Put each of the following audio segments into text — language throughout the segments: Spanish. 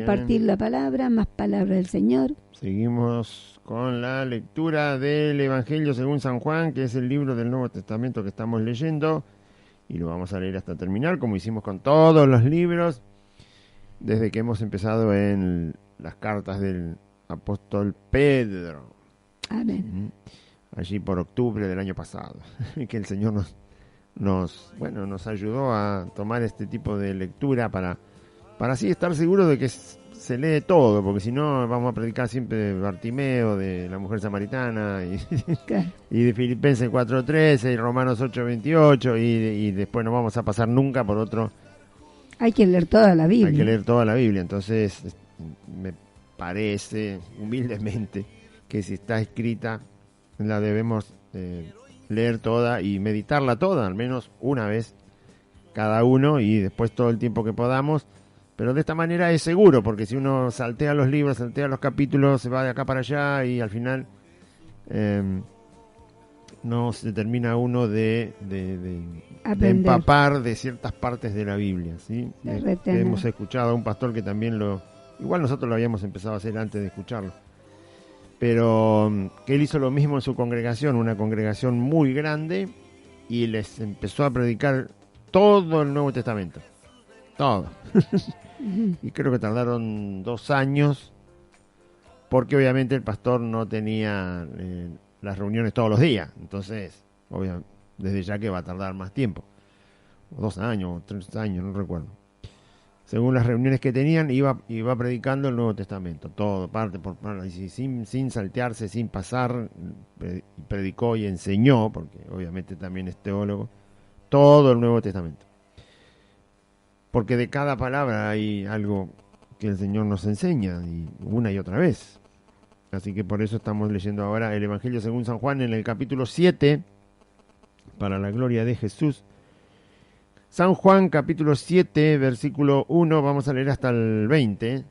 compartir la palabra, más palabra del Señor. Seguimos con la lectura del Evangelio según San Juan, que es el libro del Nuevo Testamento que estamos leyendo, y lo vamos a leer hasta terminar, como hicimos con todos los libros, desde que hemos empezado en las cartas del apóstol Pedro. Amén. Allí por octubre del año pasado, que el Señor nos ayudó a tomar este tipo de lectura para así estar seguro de que se lee todo, porque si no vamos a predicar siempre de Bartimeo, de la mujer samaritana, Claro. y de Filipenses 4:13 y Romanos 8:28, y después no vamos a pasar nunca por otro. Hay que leer toda la Biblia. Hay que leer toda la Biblia, entonces me parece humildemente que si está escrita la debemos leer toda y meditarla toda, al menos una vez cada uno, y después todo el tiempo que podamos. Pero de esta manera es seguro, porque si uno saltea los libros, saltea los capítulos, se va de acá para allá y al final no se termina uno de empapar de ciertas partes de la Biblia, ¿sí? Hemos escuchado a un pastor que también igual nosotros lo habíamos empezado a hacer antes de escucharlo, pero que él hizo lo mismo en su congregación, una congregación muy grande, y les empezó a predicar todo el Nuevo Testamento. Todo. Y creo que tardaron 2 años, porque obviamente el pastor no tenía las reuniones todos los días. Entonces, obviamente, desde ya que va a tardar más tiempo. 2 años, o 3 años, no recuerdo. Según las reuniones que tenían, iba predicando el Nuevo Testamento. Todo, parte por parte, sin saltearse, sin pasar. Predicó y enseñó, porque obviamente también es teólogo, todo el Nuevo Testamento. Porque de cada palabra hay algo que el Señor nos enseña, y una y otra vez. Así que por eso estamos leyendo ahora el Evangelio según San Juan en el capítulo 7, para la gloria de Jesús. San Juan capítulo 7, versículo 1, vamos a leer hasta el 20.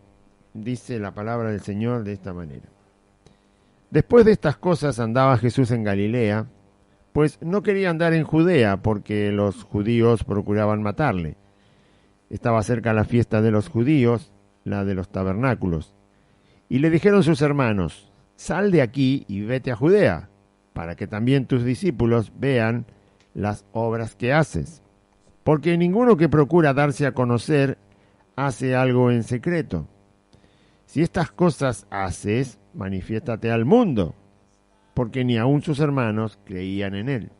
Dice la palabra del Señor de esta manera. Después de estas cosas andaba Jesús en Galilea, pues no quería andar en Judea, porque los judíos procuraban matarle. Estaba cerca la fiesta de los judíos, la de los tabernáculos. Y le dijeron sus hermanos, sal de aquí y vete a Judea, para que también tus discípulos vean las obras que haces. Porque ninguno que procura darse a conocer hace algo en secreto. Si estas cosas haces, manifiéstate al mundo, porque ni aun sus hermanos creían en él.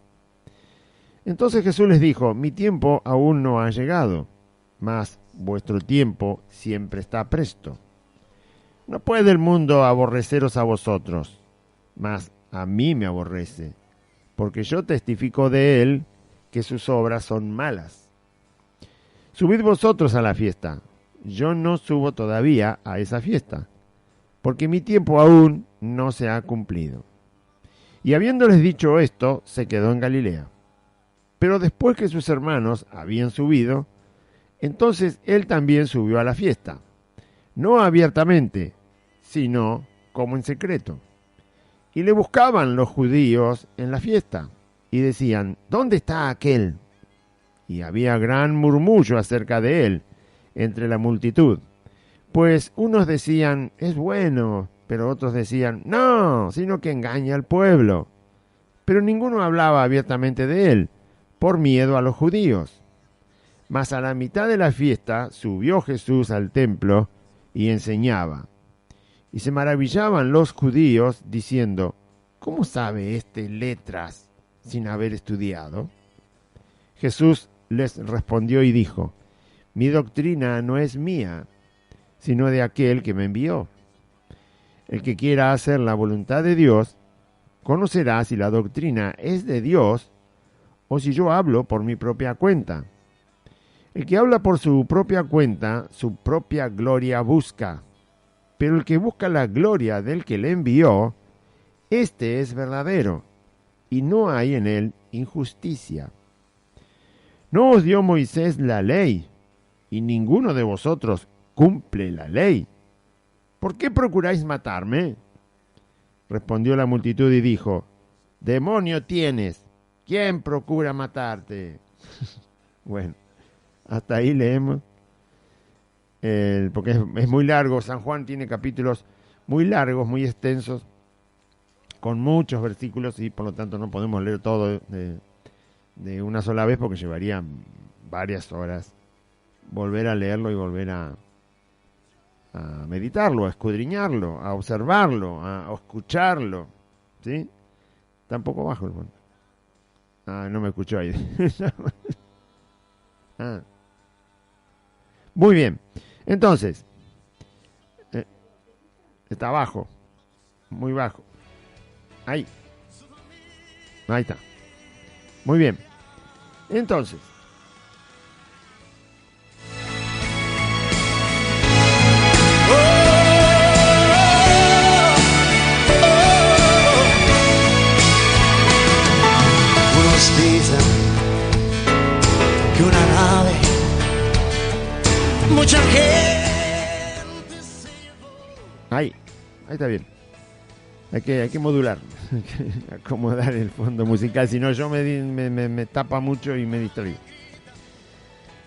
Entonces Jesús les dijo, mi tiempo aún no ha llegado, mas vuestro tiempo siempre está presto. No puede el mundo aborreceros a vosotros, mas a mí me aborrece, porque yo testifico de él que sus obras son malas. Subid vosotros a la fiesta, yo no subo todavía a esa fiesta, porque mi tiempo aún no se ha cumplido. Y habiéndoles dicho esto, se quedó en Galilea. Pero después que sus hermanos habían subido, entonces él también subió a la fiesta, no abiertamente, sino como en secreto. Y le buscaban los judíos en la fiesta, y decían, ¿dónde está aquel? Y había gran murmullo acerca de él entre la multitud, pues unos decían, es bueno, pero otros decían, no, sino que engaña al pueblo. Pero ninguno hablaba abiertamente de él, por miedo a los judíos. Mas a la mitad de la fiesta subió Jesús al templo y enseñaba. Y se maravillaban los judíos diciendo, ¿cómo sabe este letras sin haber estudiado? Jesús les respondió y dijo, mi doctrina no es mía, sino de aquel que me envió. El que quiera hacer la voluntad de Dios, conocerá si la doctrina es de Dios o si yo hablo por mi propia cuenta. El que habla por su propia cuenta, su propia gloria busca. Pero el que busca la gloria del que le envió, este es verdadero, y no hay en él injusticia. ¿No os dio Moisés la ley, y ninguno de vosotros cumple la ley? ¿Por qué procuráis matarme? Respondió la multitud y dijo, demonio tienes, ¿quién procura matarte? Bueno. Hasta ahí leemos. porque es muy largo. San Juan tiene capítulos muy largos, muy extensos, con muchos versículos, y por lo tanto no podemos leer todo de una sola vez, porque llevaría varias horas volver a leerlo y volver a meditarlo, a escudriñarlo, a observarlo, a escucharlo, ¿sí? Tampoco bajo el fondo. No me escuchó ahí. Muy bien. Entonces, está bajo, muy bajo. Ahí está. Muy bien. Entonces, unos dicen que una nave, mucha gente se llevó. ahí está bien. Hay que modular, hay que acomodar el fondo musical, si no yo me tapa mucho y me distraigo.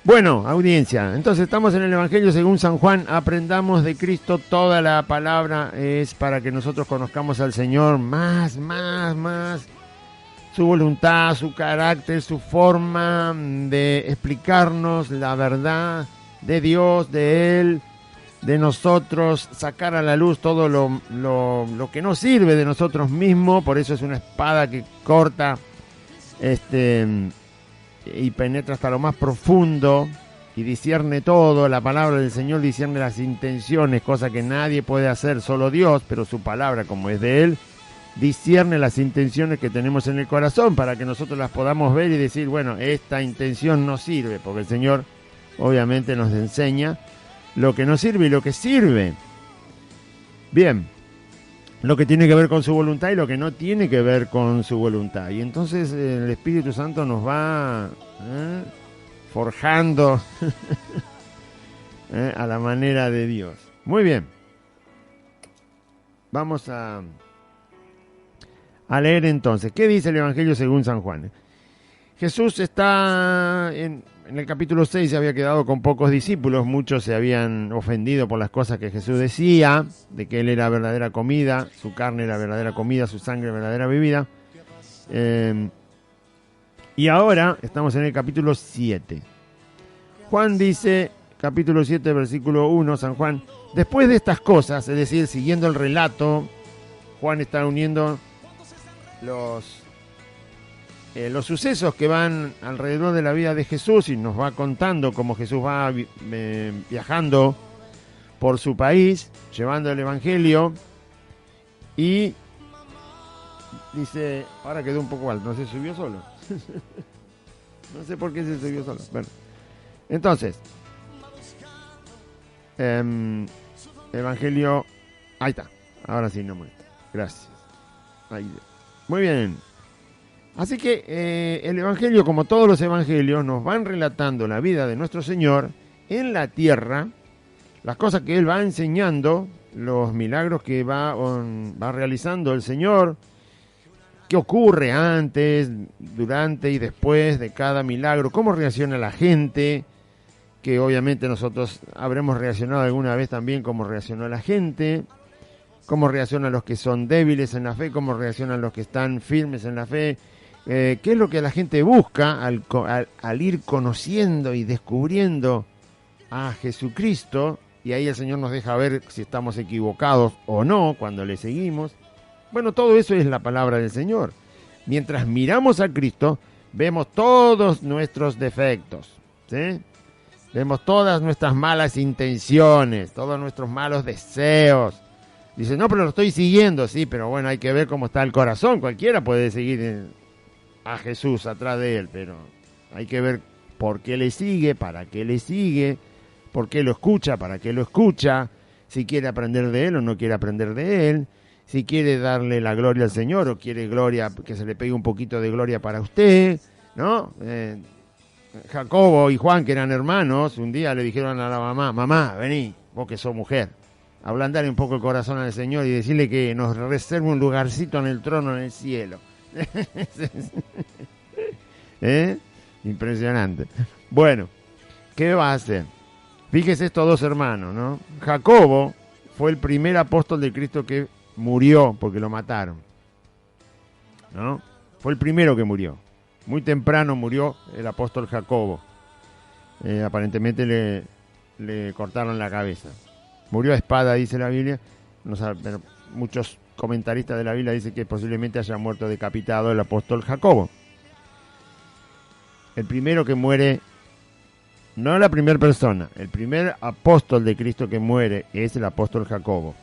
Bueno, audiencia, entonces estamos en el Evangelio según San Juan. Aprendamos de Cristo. Toda la palabra es para que nosotros conozcamos al Señor más, su voluntad, su carácter, su forma de explicarnos la verdad de Dios, de Él, de nosotros, sacar a la luz todo lo que no sirve de nosotros mismos. Por eso es una espada que corta y penetra hasta lo más profundo y discierne todo. La palabra del Señor discierne las intenciones, cosa que nadie puede hacer, solo Dios, pero su palabra, como es de Él, discierne las intenciones que tenemos en el corazón, para que nosotros las podamos ver y decir, bueno, esta intención no sirve, porque el Señor obviamente nos enseña lo que no sirve y lo que sirve. Bien, lo que tiene que ver con su voluntad y lo que no tiene que ver con su voluntad. Y entonces el Espíritu Santo nos va forjando a la manera de Dios. Muy bien. Vamos a leer entonces. ¿Qué dice el Evangelio según San Juan? Jesús está en el capítulo 6, se había quedado con pocos discípulos. Muchos se habían ofendido por las cosas que Jesús decía, de que Él era verdadera comida, su carne era verdadera comida, su sangre verdadera bebida. Y ahora estamos en el capítulo 7. Juan dice, capítulo 7, versículo 1, San Juan: después de estas cosas, es decir, siguiendo el relato, Juan está uniendo los sucesos que van alrededor de la vida de Jesús, y nos va contando cómo Jesús va viajando por su país, llevando el Evangelio. Y dice, ahora quedó un poco alto, no se subió solo. No sé por qué se subió solo. Bueno, entonces, Evangelio, ahí está, ahora sí no molesta. Gracias. Ahí. Muy bien. Así que el Evangelio, como todos los Evangelios, nos van relatando la vida de nuestro Señor en la tierra, las cosas que Él va enseñando, los milagros que va realizando el Señor, qué ocurre antes, durante y después de cada milagro, cómo reacciona la gente, que obviamente nosotros habremos reaccionado alguna vez también como reaccionó la gente, cómo reaccionan los que son débiles en la fe, cómo reaccionan los que están firmes en la fe. ¿Qué es lo que la gente busca al ir conociendo y descubriendo a Jesucristo? Y ahí el Señor nos deja ver si estamos equivocados o no cuando le seguimos. Bueno, todo eso es la palabra del Señor. Mientras miramos a Cristo, vemos todos nuestros defectos, ¿sí? Vemos todas nuestras malas intenciones, todos nuestros malos deseos. Dice, no, pero lo estoy siguiendo, sí, pero bueno, hay que ver cómo está el corazón. Cualquiera puede seguir a Jesús atrás de Él, pero hay que ver por qué le sigue, para qué le sigue, por qué lo escucha, para qué lo escucha, si quiere aprender de Él o no quiere aprender de Él, si quiere darle la gloria al Señor o quiere gloria, que se le pegue un poquito de gloria para usted, ¿no? Jacobo y Juan, que eran hermanos, un día le dijeron a la mamá, vení, vos que sos mujer, ablandarle un poco el corazón al Señor y decirle que nos reserve un lugarcito en el trono en el cielo. Impresionante. Bueno, ¿qué va a hacer? Fíjese estos dos hermanos, ¿no? Jacobo fue el primer apóstol de Cristo que murió porque lo mataron, ¿no? Fue el primero que murió. Muy temprano murió el apóstol Jacobo. Aparentemente le cortaron la cabeza. Murió a espada, dice la Biblia. No sabe, pero muchos comentaristas de la Biblia dicen que posiblemente haya muerto decapitado el apóstol Jacobo. El primero que muere, no la primera persona, el primer apóstol de Cristo que muere es el apóstol Jacobo.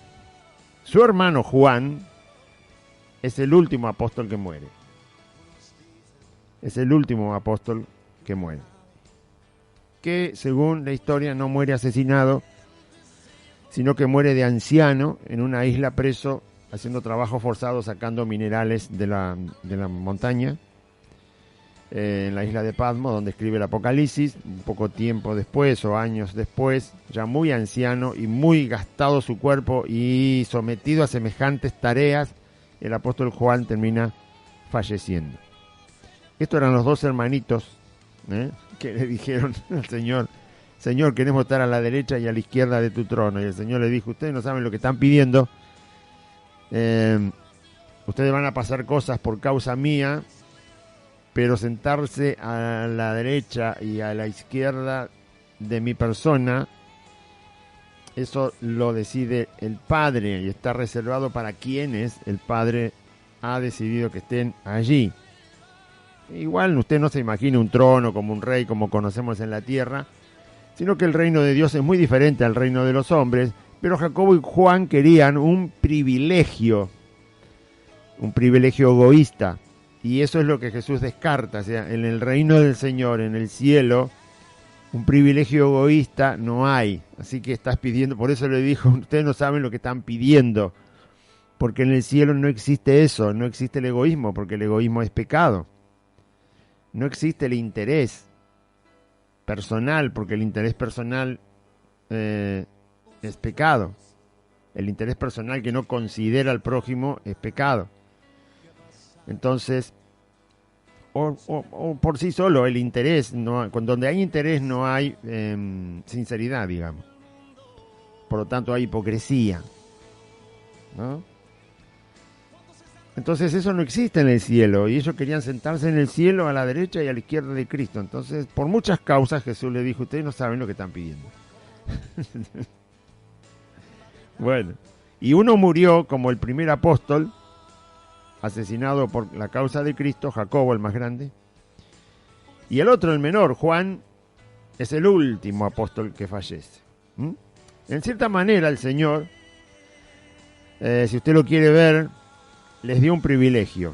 Su hermano Juan es el último apóstol que muere. Es el último apóstol que muere. Que según la historia no muere asesinado, sino que muere de anciano en una isla preso, haciendo trabajo forzado, sacando minerales de la montaña, en la isla de Patmos, donde escribe el Apocalipsis. Un poco tiempo después o años después, ya muy anciano y muy gastado su cuerpo y sometido a semejantes tareas, el apóstol Juan termina falleciendo. Estos eran los dos hermanitos que le dijeron al Señor: Señor, queremos estar a la derecha y a la izquierda de tu trono. Y el Señor le dijo: ustedes no saben lo que están pidiendo. Ustedes van a pasar cosas por causa mía, pero sentarse a la derecha y a la izquierda de mi persona, eso lo decide el Padre y está reservado para quienes el Padre ha decidido que estén allí. Igual usted no se imagine un trono como un rey como conocemos en la tierra, sino que el reino de Dios es muy diferente al reino de los hombres. Pero Jacobo y Juan querían un privilegio egoísta, y eso es lo que Jesús descarta. O sea, en el reino del Señor, en el cielo, un privilegio egoísta no hay. Así que estás pidiendo, por eso le dijo: ustedes no saben lo que están pidiendo, porque en el cielo no existe eso, no existe el egoísmo, porque el egoísmo es pecado. No existe el interés personal, porque el interés personal es pecado. El interés personal que no considera al prójimo es pecado. Entonces, o por sí solo el interés, donde hay interés no hay sinceridad, digamos. Por lo tanto hay hipocresía, ¿no? Entonces eso no existe en el cielo, y ellos querían sentarse en el cielo a la derecha y a la izquierda de Cristo. Entonces, por muchas causas, Jesús le dijo: ustedes no saben lo que están pidiendo. Bueno, y uno murió como el primer apóstol, asesinado por la causa de Cristo, Jacobo, el más grande, y el otro, el menor, Juan, es el último apóstol que fallece. En cierta manera el Señor, si usted lo quiere ver, les dio un privilegio,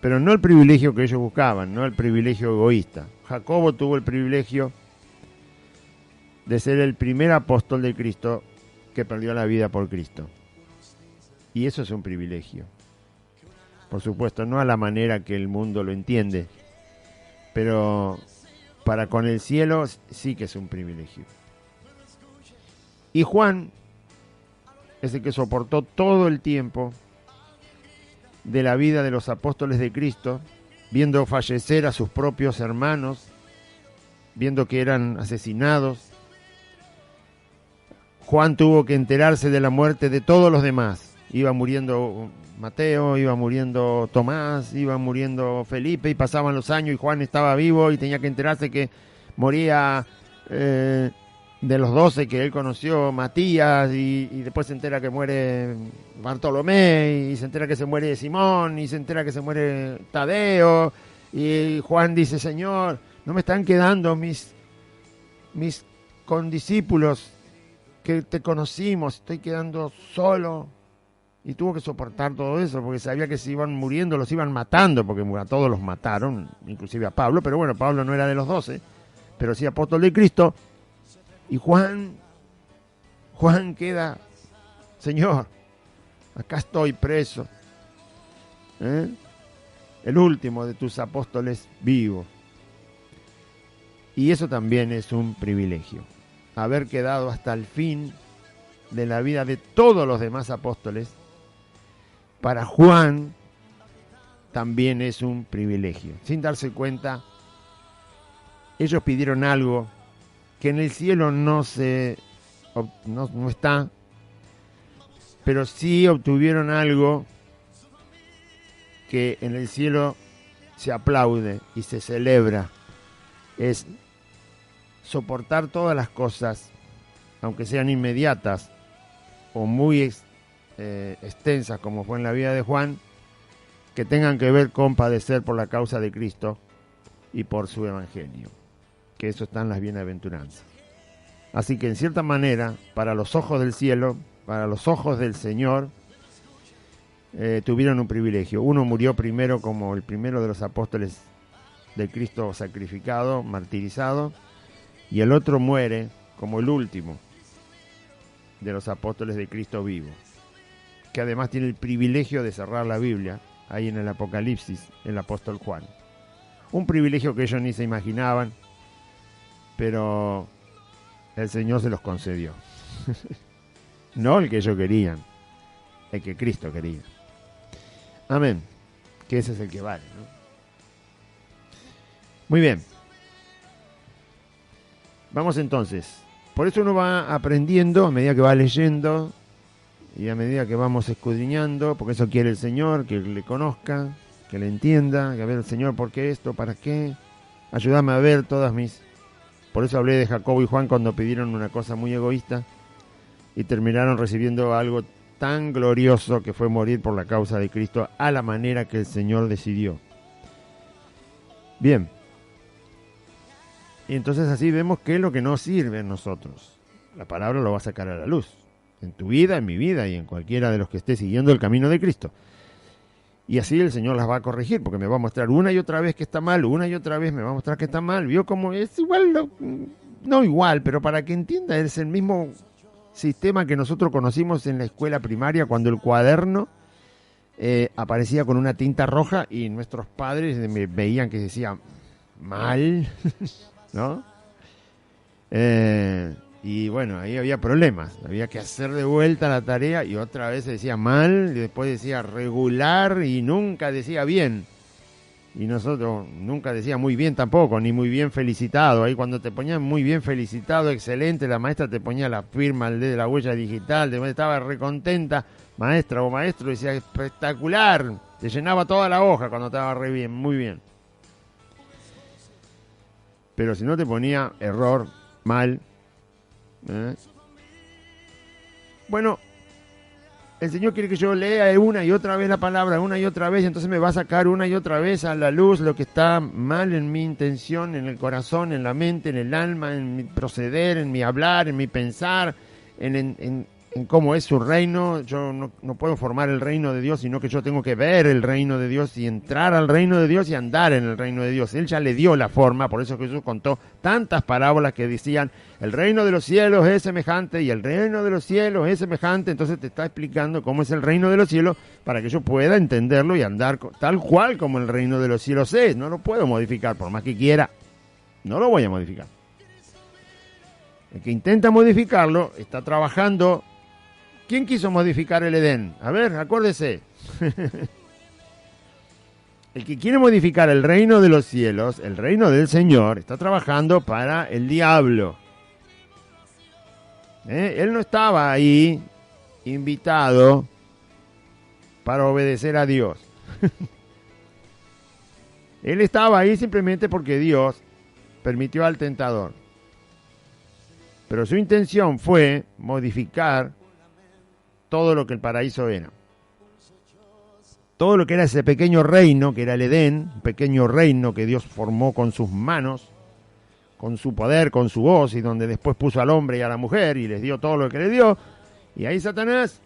pero no el privilegio que ellos buscaban, no el privilegio egoísta. Jacobo tuvo el privilegio de ser el primer apóstol de Cristo que perdió la vida por Cristo. Y eso es un privilegio. Por supuesto, no a la manera que el mundo lo entiende, pero para con el cielo sí que es un privilegio. Y Juan es el que soportó todo el tiempo de la vida de los apóstoles de Cristo, viendo fallecer a sus propios hermanos, viendo que eran asesinados. Juan tuvo que enterarse de la muerte de todos los demás. Iba muriendo Mateo, iba muriendo Tomás, iba muriendo Felipe, y pasaban los años y Juan estaba vivo y tenía que enterarse que moría de los 12 que él conoció, Matías, y después se entera que muere Bartolomé, y se entera que se muere Simón, y se entera que se muere Tadeo, y Juan dice: Señor, no me están quedando mis condiscípulos que te conocimos, estoy quedando solo. Y tuvo que soportar todo eso, porque sabía que se iban muriendo, los iban matando, porque a todos los mataron, inclusive a Pablo, pero bueno, Pablo no era de los 12, pero sí apóstol de Cristo. Y Juan queda: Señor, acá estoy preso, el último de tus apóstoles vivo. Y eso también es un privilegio, haber quedado hasta el fin de la vida de todos los demás apóstoles. Para Juan también es un privilegio. Sin darse cuenta, ellos pidieron algo que en el cielo no está, pero sí obtuvieron algo que en el cielo se aplaude y se celebra. Es soportar todas las cosas, aunque sean inmediatas o muy extensas, como fue en la vida de Juan, que tengan que ver con padecer por la causa de Cristo y por su evangelio, que eso está en las bienaventuranzas. Así que en cierta manera, para los ojos del cielo, para los ojos del Señor, tuvieron un privilegio. Uno murió primero como el primero de los apóstoles de Cristo sacrificado, martirizado, y el otro muere como el último de los apóstoles de Cristo vivo, que además tiene el privilegio de cerrar la Biblia, ahí en el Apocalipsis, el apóstol Juan. Un privilegio que ellos ni se imaginaban, pero el Señor se los concedió. No el que ellos querían, el que Cristo quería. Amén. Que ese es el que vale, ¿no? Muy bien. Vamos entonces. Por eso uno va aprendiendo a medida que va leyendo y a medida que vamos escudriñando, porque eso quiere el Señor, que le conozca, que le entienda, que a ver el Señor, ¿por qué esto? ¿Para qué? Ayúdame a ver todas mis... Por eso hablé de Jacobo y Juan cuando pidieron una cosa muy egoísta y terminaron recibiendo algo tan glorioso que fue morir por la causa de Cristo a la manera que el Señor decidió. Bien. Y entonces así vemos qué es lo que no sirve en nosotros. La palabra lo va a sacar a la luz. En tu vida, en mi vida y en cualquiera de los que esté siguiendo el camino de Cristo. Y así el Señor las va a corregir, porque me va a mostrar una y otra vez que está mal, una y otra vez me va a mostrar que está mal. Vio como es igual, no igual, pero para que entienda, es el mismo sistema que nosotros conocimos en la escuela primaria, cuando el cuaderno aparecía con una tinta roja y nuestros padres me veían que decía mal, ¿no? Y bueno, ahí había problemas, había que hacer de vuelta la tarea y otra vez se decía mal, y después decía regular y nunca decía bien. Y nosotros nunca decía muy bien tampoco, ni muy bien felicitado. Ahí cuando te ponían muy bien felicitado, excelente, la maestra te ponía la firma, el de la huella digital, estaba recontenta, maestra o maestro, decía espectacular, te llenaba toda la hoja cuando estaba re bien, muy bien. Pero si no te ponía error, mal, bueno, el Señor quiere que yo lea una y otra vez la palabra, una y otra vez, y entonces me va a sacar una y otra vez a la luz lo que está mal en mi intención, en el corazón, en la mente, en el alma, en mi proceder, en mi hablar, en mi pensar, en cómo es su reino. Yo no puedo formar el reino de Dios, sino que yo tengo que ver el reino de Dios y entrar al reino de Dios y andar en el reino de Dios. Él ya le dio la forma, por eso Jesús contó tantas parábolas que decían, el reino de los cielos es semejante y el reino de los cielos es semejante. Entonces te está explicando cómo es el reino de los cielos para que yo pueda entenderlo y andar tal cual como el reino de los cielos es. No lo puedo modificar, por más que quiera, no lo voy a modificar. El que intenta modificarlo está trabajando. ¿Quién quiso modificar el Edén? A ver, acuérdese. El que quiere modificar el reino de los cielos, el reino del Señor, está trabajando para el diablo. Él no estaba ahí invitado para obedecer a Dios. Él estaba ahí simplemente porque Dios permitió al tentador. Pero su intención fue modificar todo lo que el paraíso era. Todo lo que era ese pequeño reino, que era el Edén, un pequeño reino que Dios formó con sus manos, con su poder, con su voz, y donde después puso al hombre y a la mujer, y les dio todo lo que le dio. Y ahí Satanás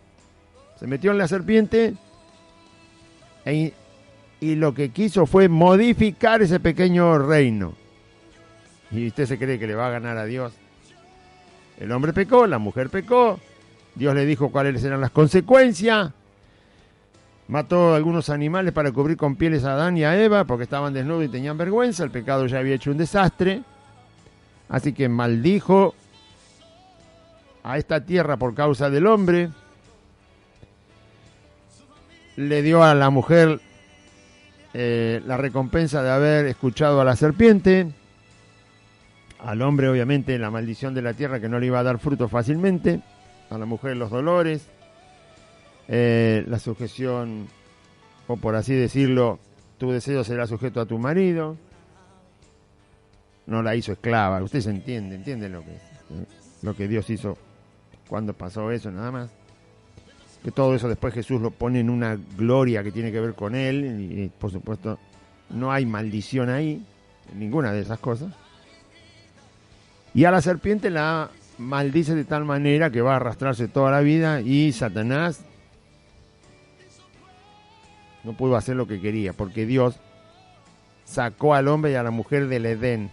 se metió en la serpiente, y lo que quiso fue modificar ese pequeño reino. Y usted se cree que le va a ganar a Dios. El hombre pecó, la mujer pecó, Dios le dijo cuáles eran las consecuencias. Mató a algunos animales para cubrir con pieles a Adán y a Eva porque estaban desnudos y tenían vergüenza. El pecado ya había hecho un desastre. Así que maldijo a esta tierra por causa del hombre. Le dio a la mujer la recompensa de haber escuchado a la serpiente. al hombre obviamente la maldición de la tierra que no le iba a dar fruto fácilmente, a la mujer los dolores, la sujeción, o por así decirlo, tu deseo será sujeto a tu marido, no la hizo esclava. Ustedes entienden lo que Dios hizo cuando pasó eso, nada más. Que todo eso después Jesús lo pone en una gloria que tiene que ver con él, y por supuesto no hay maldición ahí, en ninguna de esas cosas. Y a la serpiente la maldice de tal manera que va a arrastrarse toda la vida, y Satanás no pudo hacer lo que quería, porque Dios sacó al hombre y a la mujer del Edén.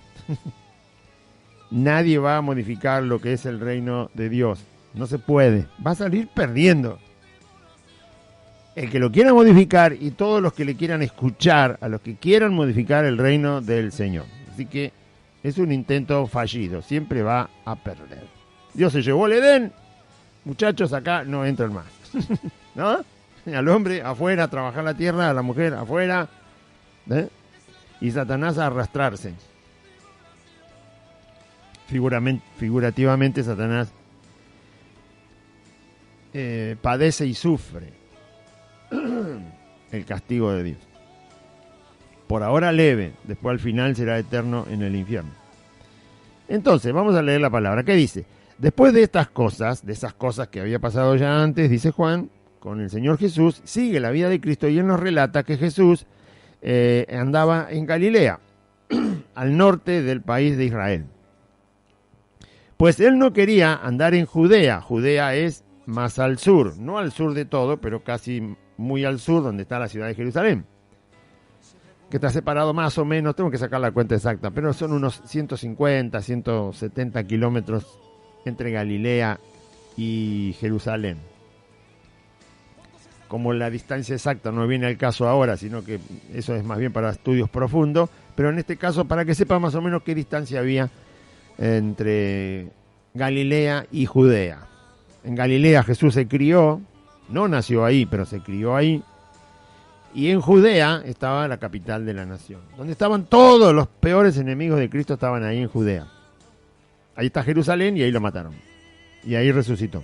Nadie va a modificar lo que es el reino de Dios. No se puede. Va a salir perdiendo. El que lo quiera modificar, y todos los que le quieran escuchar, a los que quieran modificar el reino del Señor. Así que es un intento fallido. Siempre va a perder. Dios se llevó el Edén. Muchachos, acá no entran más. ¿No? Al hombre afuera a trabajar la tierra, a la mujer afuera. Y Satanás a arrastrarse. Figurativamente Satanás padece y sufre el castigo de Dios. Por ahora leve, después al final será eterno en el infierno. Entonces, vamos a leer la palabra. ¿Qué dice? Después de estas cosas, de esas cosas que había pasado ya antes, dice Juan, con el Señor Jesús, sigue la vida de Cristo, y él nos relata que Jesús andaba en Galilea, al norte del país de Israel. Pues él no quería andar en Judea. Judea es más al sur, no al sur de todo, pero casi muy al sur, donde está la ciudad de Jerusalén, que está separado más o menos, tengo que sacar la cuenta exacta, pero son unos 150, 170 kilómetros entre Galilea y Jerusalén. Como la distancia exacta no viene al caso ahora, sino que eso es más bien para estudios profundos, pero en este caso para que sepa más o menos qué distancia había entre Galilea y Judea. En Galilea Jesús se crió, no nació ahí, pero se crió ahí. Y en Judea estaba la capital de la nación, donde estaban todos los peores enemigos de Cristo, estaban ahí en Judea. Ahí está Jerusalén, y ahí lo mataron. Y ahí resucitó.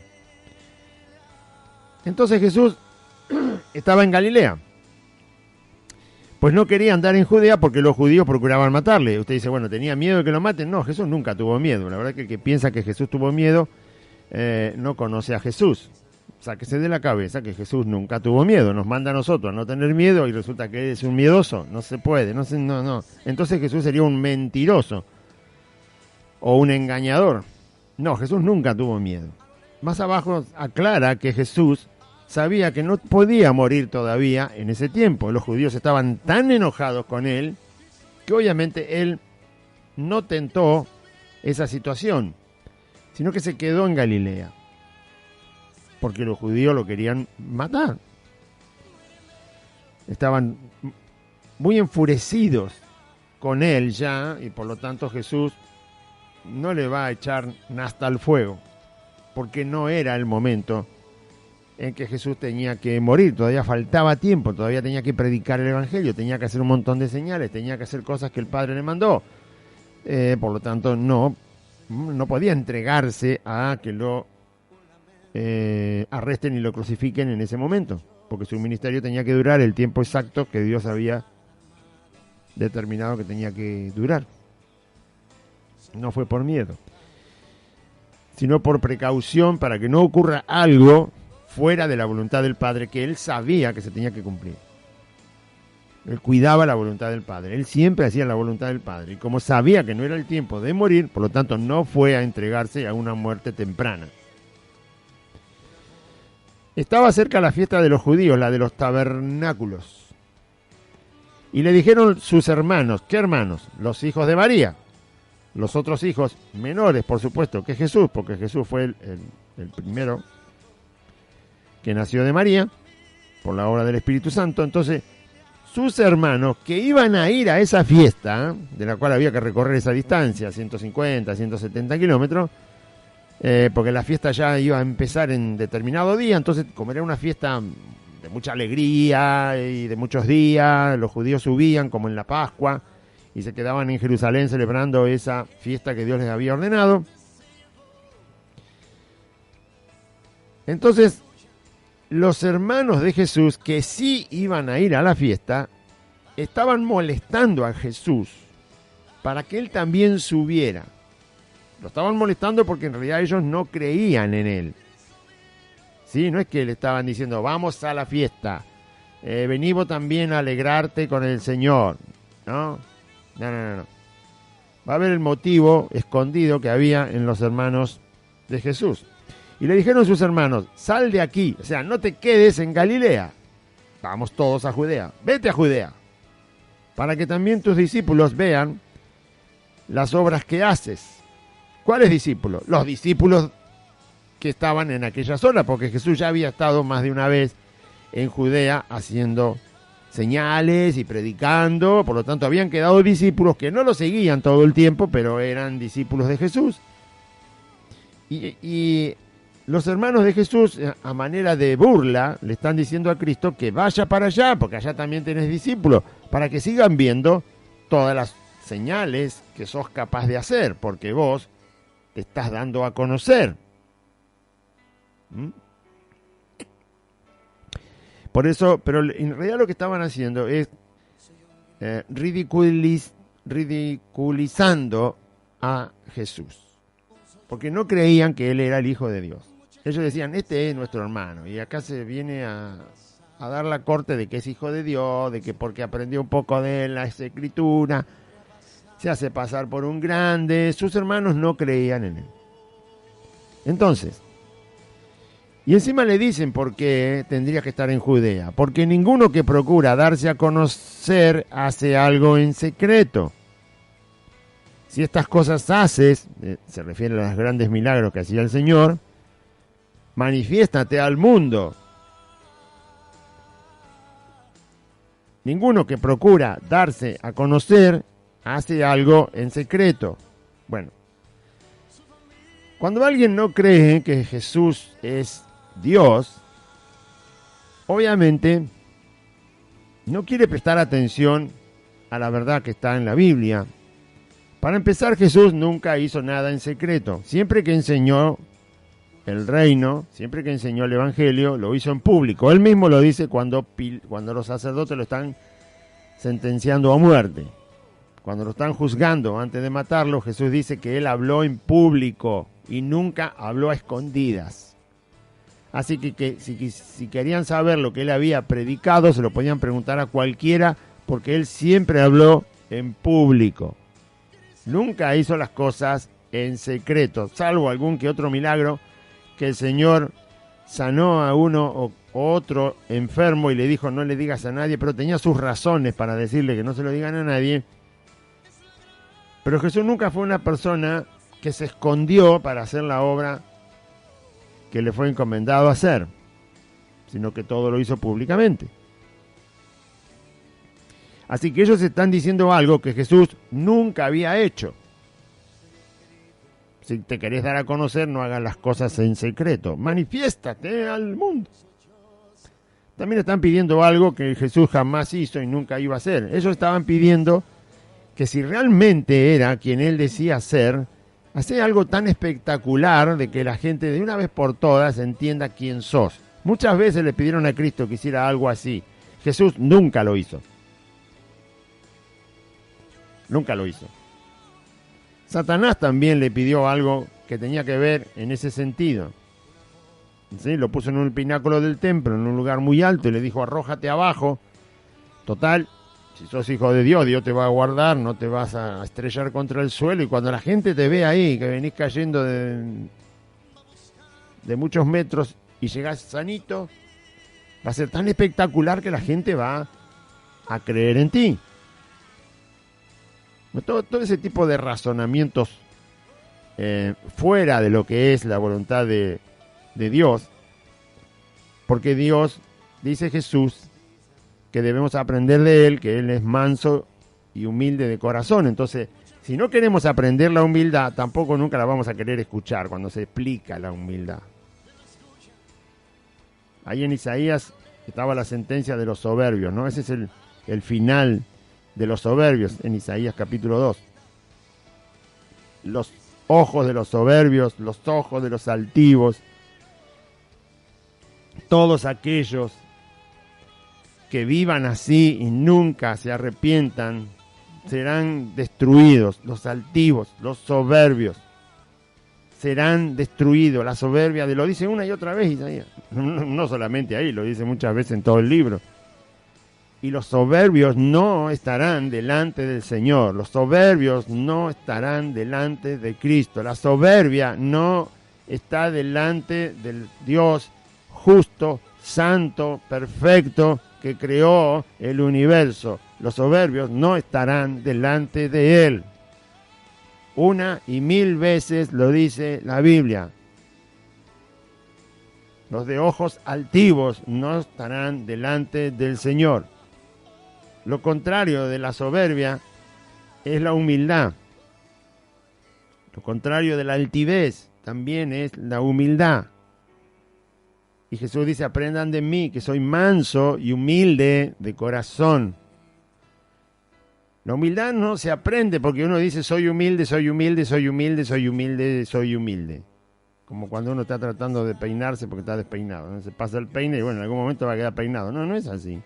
Entonces Jesús estaba en Galilea. Pues no quería andar en Judea porque los judíos procuraban matarle. Usted dice, bueno, ¿tenía miedo de que lo maten? No, Jesús nunca tuvo miedo. La verdad que el que piensa que Jesús tuvo miedo no conoce a Jesús. Sáquese de la cabeza que Jesús nunca tuvo miedo. Nos manda a nosotros a no tener miedo, y resulta que es un miedoso. No se puede, no. Entonces Jesús sería un mentiroso o un engañador. No, Jesús nunca tuvo miedo. Más abajo aclara que Jesús sabía que no podía morir todavía en ese tiempo. Los judíos estaban tan enojados con él que obviamente él no tentó esa situación, sino que se quedó en Galilea, porque los judíos lo querían matar. Estaban muy enfurecidos con él ya, y por lo tanto Jesús no le va a echar hasta el fuego, porque no era el momento en que Jesús tenía que morir. Todavía faltaba tiempo, todavía tenía que predicar el Evangelio, tenía que hacer un montón de señales, tenía que hacer cosas que el Padre le mandó. Por lo tanto, no podía entregarse a que lo arresten y lo crucifiquen en ese momento, porque su ministerio tenía que durar el tiempo exacto que Dios había determinado que tenía que durar. No fue por miedo, sino por precaución, para que no ocurra algo fuera de la voluntad del Padre, que él sabía que se tenía que cumplir. Él cuidaba la voluntad del Padre, él siempre hacía la voluntad del Padre, y como sabía que no era el tiempo de morir, por lo tanto no fue a entregarse a una muerte temprana. Estaba cerca la fiesta de los judíos, la de los tabernáculos, y le dijeron sus hermanos. ¿Qué hermanos? Los hijos de María, los otros hijos menores, por supuesto, que Jesús, porque Jesús fue el primero que nació de María, por la obra del Espíritu Santo. Entonces, sus hermanos que iban a ir a esa fiesta, de la cual había que recorrer esa distancia, 150, 170 kilómetros, porque la fiesta ya iba a empezar en determinado día, entonces como era una fiesta de mucha alegría y de muchos días, los judíos subían como en la Pascua, y se quedaban en Jerusalén celebrando esa fiesta que Dios les había ordenado. Entonces, los hermanos de Jesús, que sí iban a ir a la fiesta, estaban molestando a Jesús para que él también subiera. Lo estaban molestando porque en realidad ellos no creían en él. ¿Sí? No es que le estaban diciendo, vamos a la fiesta, vení vos también a alegrarte con el Señor. No. Va a ver el motivo escondido que había en los hermanos de Jesús. Y le dijeron sus hermanos, sal de aquí, o sea, no te quedes en Galilea. Vamos todos a Judea, vete a Judea, para que también tus discípulos vean las obras que haces. ¿Cuáles discípulos? Los discípulos que estaban en aquella zona, porque Jesús ya había estado más de una vez en Judea haciendo señales y predicando, por lo tanto habían quedado discípulos que no lo seguían todo el tiempo, pero eran discípulos de Jesús. Y los hermanos de Jesús, a manera de burla, le están diciendo a Cristo que vaya para allá, porque allá también tenés discípulos, para que sigan viendo todas las señales que sos capaz de hacer, porque vos te estás dando a conocer. Por eso, pero en realidad lo que estaban haciendo es ridiculizando a Jesús, porque no creían que él era el Hijo de Dios. Ellos decían, este es nuestro hermano, y acá se viene a dar la corte de que es Hijo de Dios, de que porque aprendió un poco de la Escritura, se hace pasar por un grande. Sus hermanos no creían en él. Entonces, y encima le dicen por qué tendría que estar en Judea, porque ninguno que procura darse a conocer hace algo en secreto. Si estas cosas haces, se refiere a los grandes milagros que hacía el Señor, manifiéstate al mundo. Ninguno que procura darse a conocer hace algo en secreto. Bueno, cuando alguien no cree que Jesús es Dios, obviamente no quiere prestar atención a la verdad que está en la Biblia. Para empezar, Jesús nunca hizo nada en secreto. Siempre que enseñó el reino, siempre que enseñó el evangelio, lo hizo en público. Él mismo lo dice cuando los sacerdotes lo están sentenciando a muerte. Cuando lo están juzgando antes de matarlo, Jesús dice que él habló en público y nunca habló a escondidas. Así que si querían saber lo que él había predicado, se lo podían preguntar a cualquiera, porque él siempre habló en público. Nunca hizo las cosas en secreto, salvo algún que otro milagro que el Señor sanó a uno o otro enfermo y le dijo no le digas a nadie, pero tenía sus razones para decirle que no se lo digan a nadie. Pero Jesús nunca fue una persona que se escondió para hacer la obra que le fue encomendado hacer, sino que todo lo hizo públicamente. Así que ellos están diciendo algo que Jesús nunca había hecho. Si te querés dar a conocer, no hagas las cosas en secreto. Manifiéstate al mundo. También están pidiendo algo que Jesús jamás hizo y nunca iba a hacer. Ellos estaban pidiendo que si realmente era quien él decía ser, hacer algo tan espectacular de que la gente de una vez por todas entienda quién sos. Muchas veces le pidieron a Cristo que hiciera algo así. Jesús nunca lo hizo. Nunca lo hizo. Satanás también le pidió algo que tenía que ver en ese sentido. ¿Sí? Lo puso en un pináculo del templo, en un lugar muy alto, y le dijo, arrójate abajo. Total, si sos hijo de Dios, Dios te va a guardar, no te vas a estrellar contra el suelo. Y cuando la gente te ve ahí, que venís cayendo de muchos metros y llegás sanito, va a ser tan espectacular que la gente va a creer en ti. Todo ese tipo de razonamientos fuera de lo que es la voluntad de Dios, porque Dios, dice Jesús, que debemos aprender de Él, que Él es manso y humilde de corazón. Entonces, si no queremos aprender la humildad, tampoco nunca la vamos a querer escuchar cuando se explica la humildad. Ahí en Isaías estaba la sentencia de los soberbios, ¿no? Ese es el final de los soberbios, en Isaías capítulo 2. Los ojos de los soberbios, los ojos de los altivos, todos aquellos que vivan así y nunca se arrepientan, serán destruidos. Los altivos, los soberbios, serán destruidos. La soberbia, lo dice una y otra vez Isaías, no solamente ahí, lo dice muchas veces en todo el libro. Y los soberbios no estarán delante del Señor. Los soberbios no estarán delante de Cristo. La soberbia no está delante del Dios justo, santo, perfecto, que creó el universo. Los soberbios no estarán delante de Él. Una y mil veces lo dice la Biblia. Los de ojos altivos no estarán delante del Señor. Lo contrario de la soberbia es la humildad. Lo contrario de la altivez también es la humildad. Y Jesús dice, aprendan de mí, que soy manso y humilde de corazón. La humildad no se aprende porque uno dice, soy humilde, soy humilde, soy humilde, soy humilde, soy humilde. Como cuando uno está tratando de peinarse porque está despeinado, ¿no? Se pasa el peine y bueno, en algún momento va a quedar peinado. No, no es así.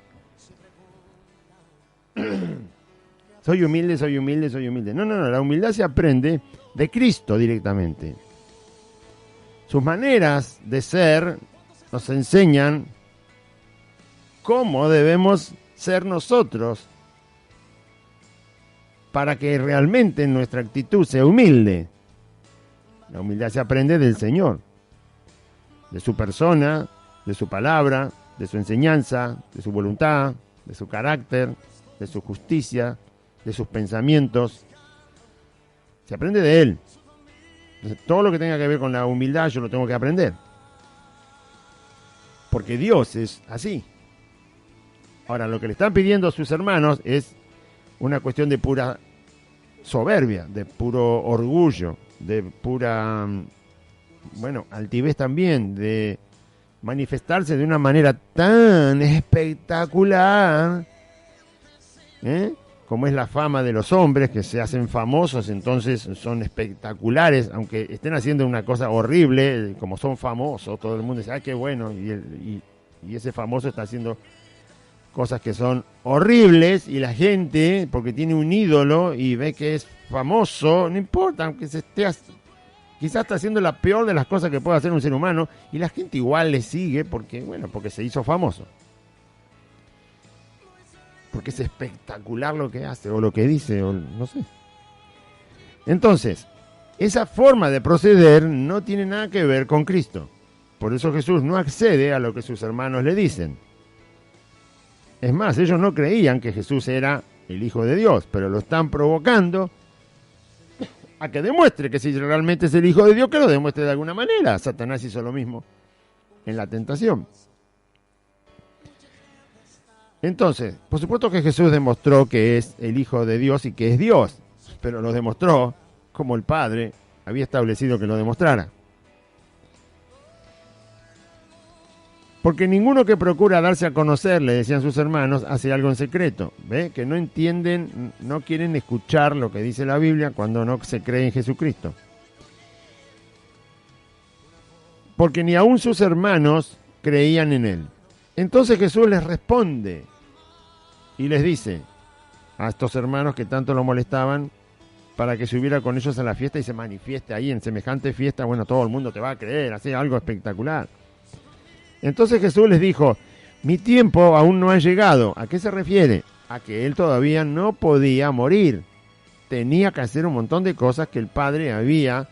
Soy humilde, soy humilde, soy humilde. No, la humildad se aprende de Cristo directamente. Sus maneras de ser nos enseñan cómo debemos ser nosotros para que realmente nuestra actitud sea humilde. La humildad se aprende del Señor, de su persona, de su palabra, de su enseñanza, de su voluntad, de su carácter, de su justicia, de sus pensamientos. Se aprende de Él. Entonces, todo lo que tenga que ver con la humildad yo lo tengo que aprender. Porque Dios es así. Ahora, lo que le están pidiendo a sus hermanos es una cuestión de pura soberbia, de puro orgullo, de pura, altivez también, de manifestarse de una manera tan espectacular, como es la fama de los hombres que se hacen famosos, entonces son espectaculares, aunque estén haciendo una cosa horrible, como son famosos, todo el mundo dice, ¡ay, qué bueno! Y ese famoso está haciendo cosas que son horribles, y la gente, porque tiene un ídolo y ve que es famoso, no importa, aunque quizás está haciendo la peor de las cosas que puede hacer un ser humano, y la gente igual le sigue porque se hizo famoso. Porque es espectacular lo que hace, o lo que dice, o no sé. Entonces, esa forma de proceder no tiene nada que ver con Cristo. Por eso Jesús no accede a lo que sus hermanos le dicen. Es más, ellos no creían que Jesús era el Hijo de Dios, pero lo están provocando a que demuestre que si realmente es el Hijo de Dios, que lo demuestre de alguna manera. Satanás hizo lo mismo en la tentación. Entonces, por supuesto que Jesús demostró que es el Hijo de Dios y que es Dios, pero lo demostró como el Padre había establecido que lo demostrara. Porque ninguno que procura darse a conocer, le decían sus hermanos, hace algo en secreto. ¿Ve? Que no entienden, no quieren escuchar lo que dice la Biblia cuando no se cree en Jesucristo. Porque ni aun sus hermanos creían en Él. Entonces Jesús les responde y les dice a estos hermanos que tanto lo molestaban para que subiera con ellos a la fiesta y se manifieste ahí en semejante fiesta, todo el mundo te va a creer, así algo espectacular. Entonces Jesús les dijo, mi tiempo aún no ha llegado. ¿A qué se refiere? A que Él todavía no podía morir. Tenía que hacer un montón de cosas que el Padre había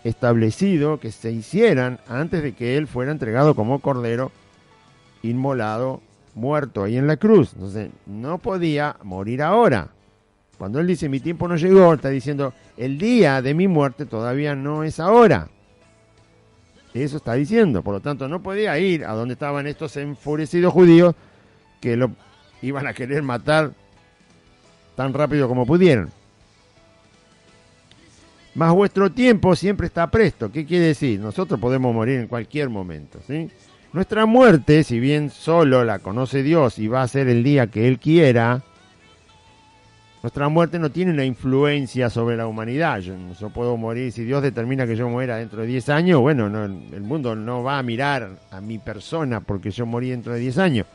establecido que se hicieran antes de que Él fuera entregado como cordero, inmolado, muerto ahí en la cruz. Entonces, no podía morir ahora. Cuando Él dice, mi tiempo no llegó, está diciendo, el día de mi muerte todavía no es ahora. Eso está diciendo. Por lo tanto, no podía ir a donde estaban estos enfurecidos judíos que lo iban a querer matar tan rápido como pudieran. Mas vuestro tiempo siempre está presto. ¿Qué quiere decir? Nosotros podemos morir en cualquier momento, ¿sí? Nuestra muerte, si bien solo la conoce Dios y va a ser el día que Él quiera, Nuestra muerte no tiene una influencia sobre la humanidad. Yo puedo morir, si Dios determina que yo muera dentro de 10 años, bueno, no, el mundo no va a mirar a mi persona porque yo morí dentro de 10 años.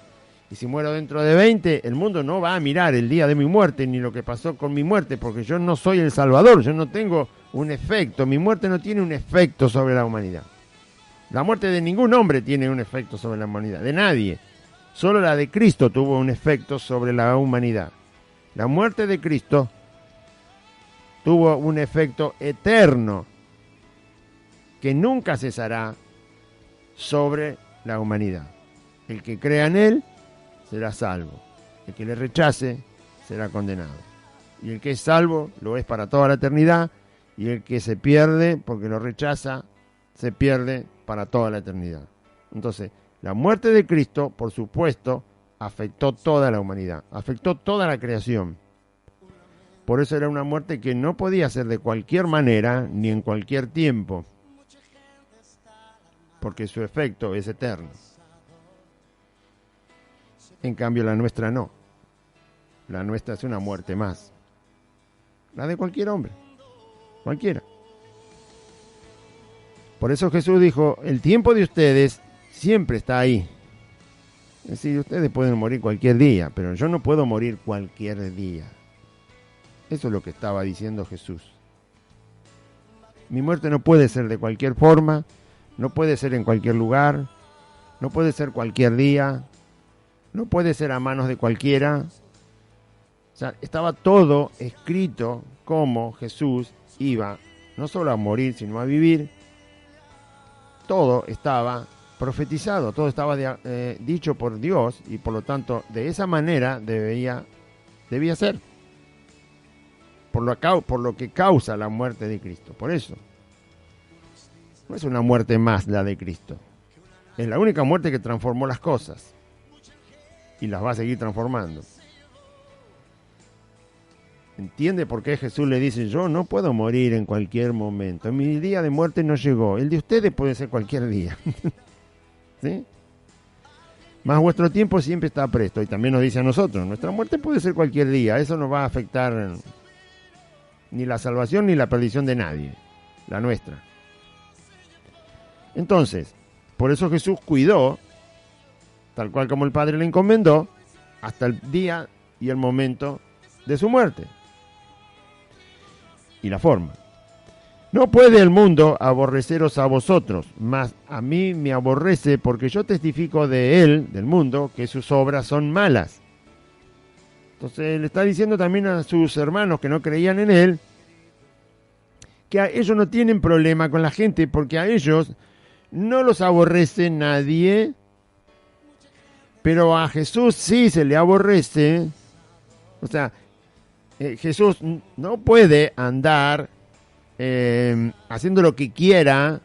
Y si muero dentro de 20, el mundo no va a mirar el día de mi muerte ni lo que pasó con mi muerte, porque yo no soy el Salvador, yo no tengo un efecto, mi muerte no tiene un efecto sobre la humanidad. La muerte de ningún hombre tiene un efecto sobre la humanidad, de nadie. Solo la de Cristo tuvo un efecto sobre la humanidad. La muerte de Cristo tuvo un efecto eterno que nunca cesará sobre la humanidad. El que crea en Él será salvo. El que le rechace será condenado. Y el que es salvo lo es para toda la eternidad, y el que se pierde porque lo rechaza se pierde para toda la eternidad. Entonces, la muerte de Cristo, por supuesto, afectó toda la humanidad, afectó toda la creación. Por eso era una muerte que no podía ser de cualquier manera ni en cualquier tiempo, porque su efecto es eterno. En cambio, la nuestra no. La nuestra es una muerte más. La de cualquier hombre, cualquiera. Por eso Jesús dijo, el tiempo de ustedes siempre está ahí. Es decir, ustedes pueden morir cualquier día, pero yo no puedo morir cualquier día. Eso es lo que estaba diciendo Jesús. Mi muerte no puede ser de cualquier forma, no puede ser en cualquier lugar, no puede ser cualquier día, no puede ser a manos de cualquiera. O sea, estaba todo escrito cómo Jesús iba no solo a morir, sino a vivir. Todo estaba profetizado, todo estaba dicho por Dios, y por lo tanto de esa manera debía ser. Por lo que causa la muerte de Cristo. Por eso no es una muerte más la de Cristo, es la única muerte que transformó las cosas y las va a seguir transformando. ¿Entiende por qué Jesús le dice, yo no puedo morir en cualquier momento? Mi día de muerte no llegó. El de ustedes puede ser cualquier día. ¿Sí? Mas vuestro tiempo siempre está presto. Y también nos dice a nosotros, nuestra muerte puede ser cualquier día. Eso no va a afectar ni la salvación ni la perdición de nadie. La nuestra. Entonces, por eso Jesús cuidó, tal cual como el Padre le encomendó, hasta el día y el momento de su muerte. Y la forma. No puede el mundo aborreceros a vosotros, mas a mí me aborrece porque yo testifico de él, del mundo, que sus obras son malas. Entonces le está diciendo también a sus hermanos que no creían en él, que a ellos no tienen problema con la gente, porque a ellos no los aborrece nadie, pero a Jesús sí se le aborrece. O sea, Jesús no puede andar haciendo lo que quiera,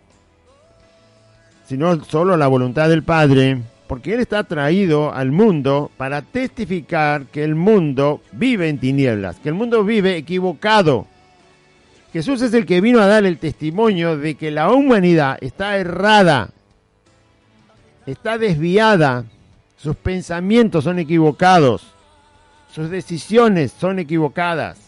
sino solo la voluntad del Padre, porque Él está traído al mundo para testificar que el mundo vive en tinieblas, que el mundo vive equivocado. Jesús es el que vino a dar el testimonio de que la humanidad está errada, está desviada, sus pensamientos son equivocados, sus decisiones son equivocadas.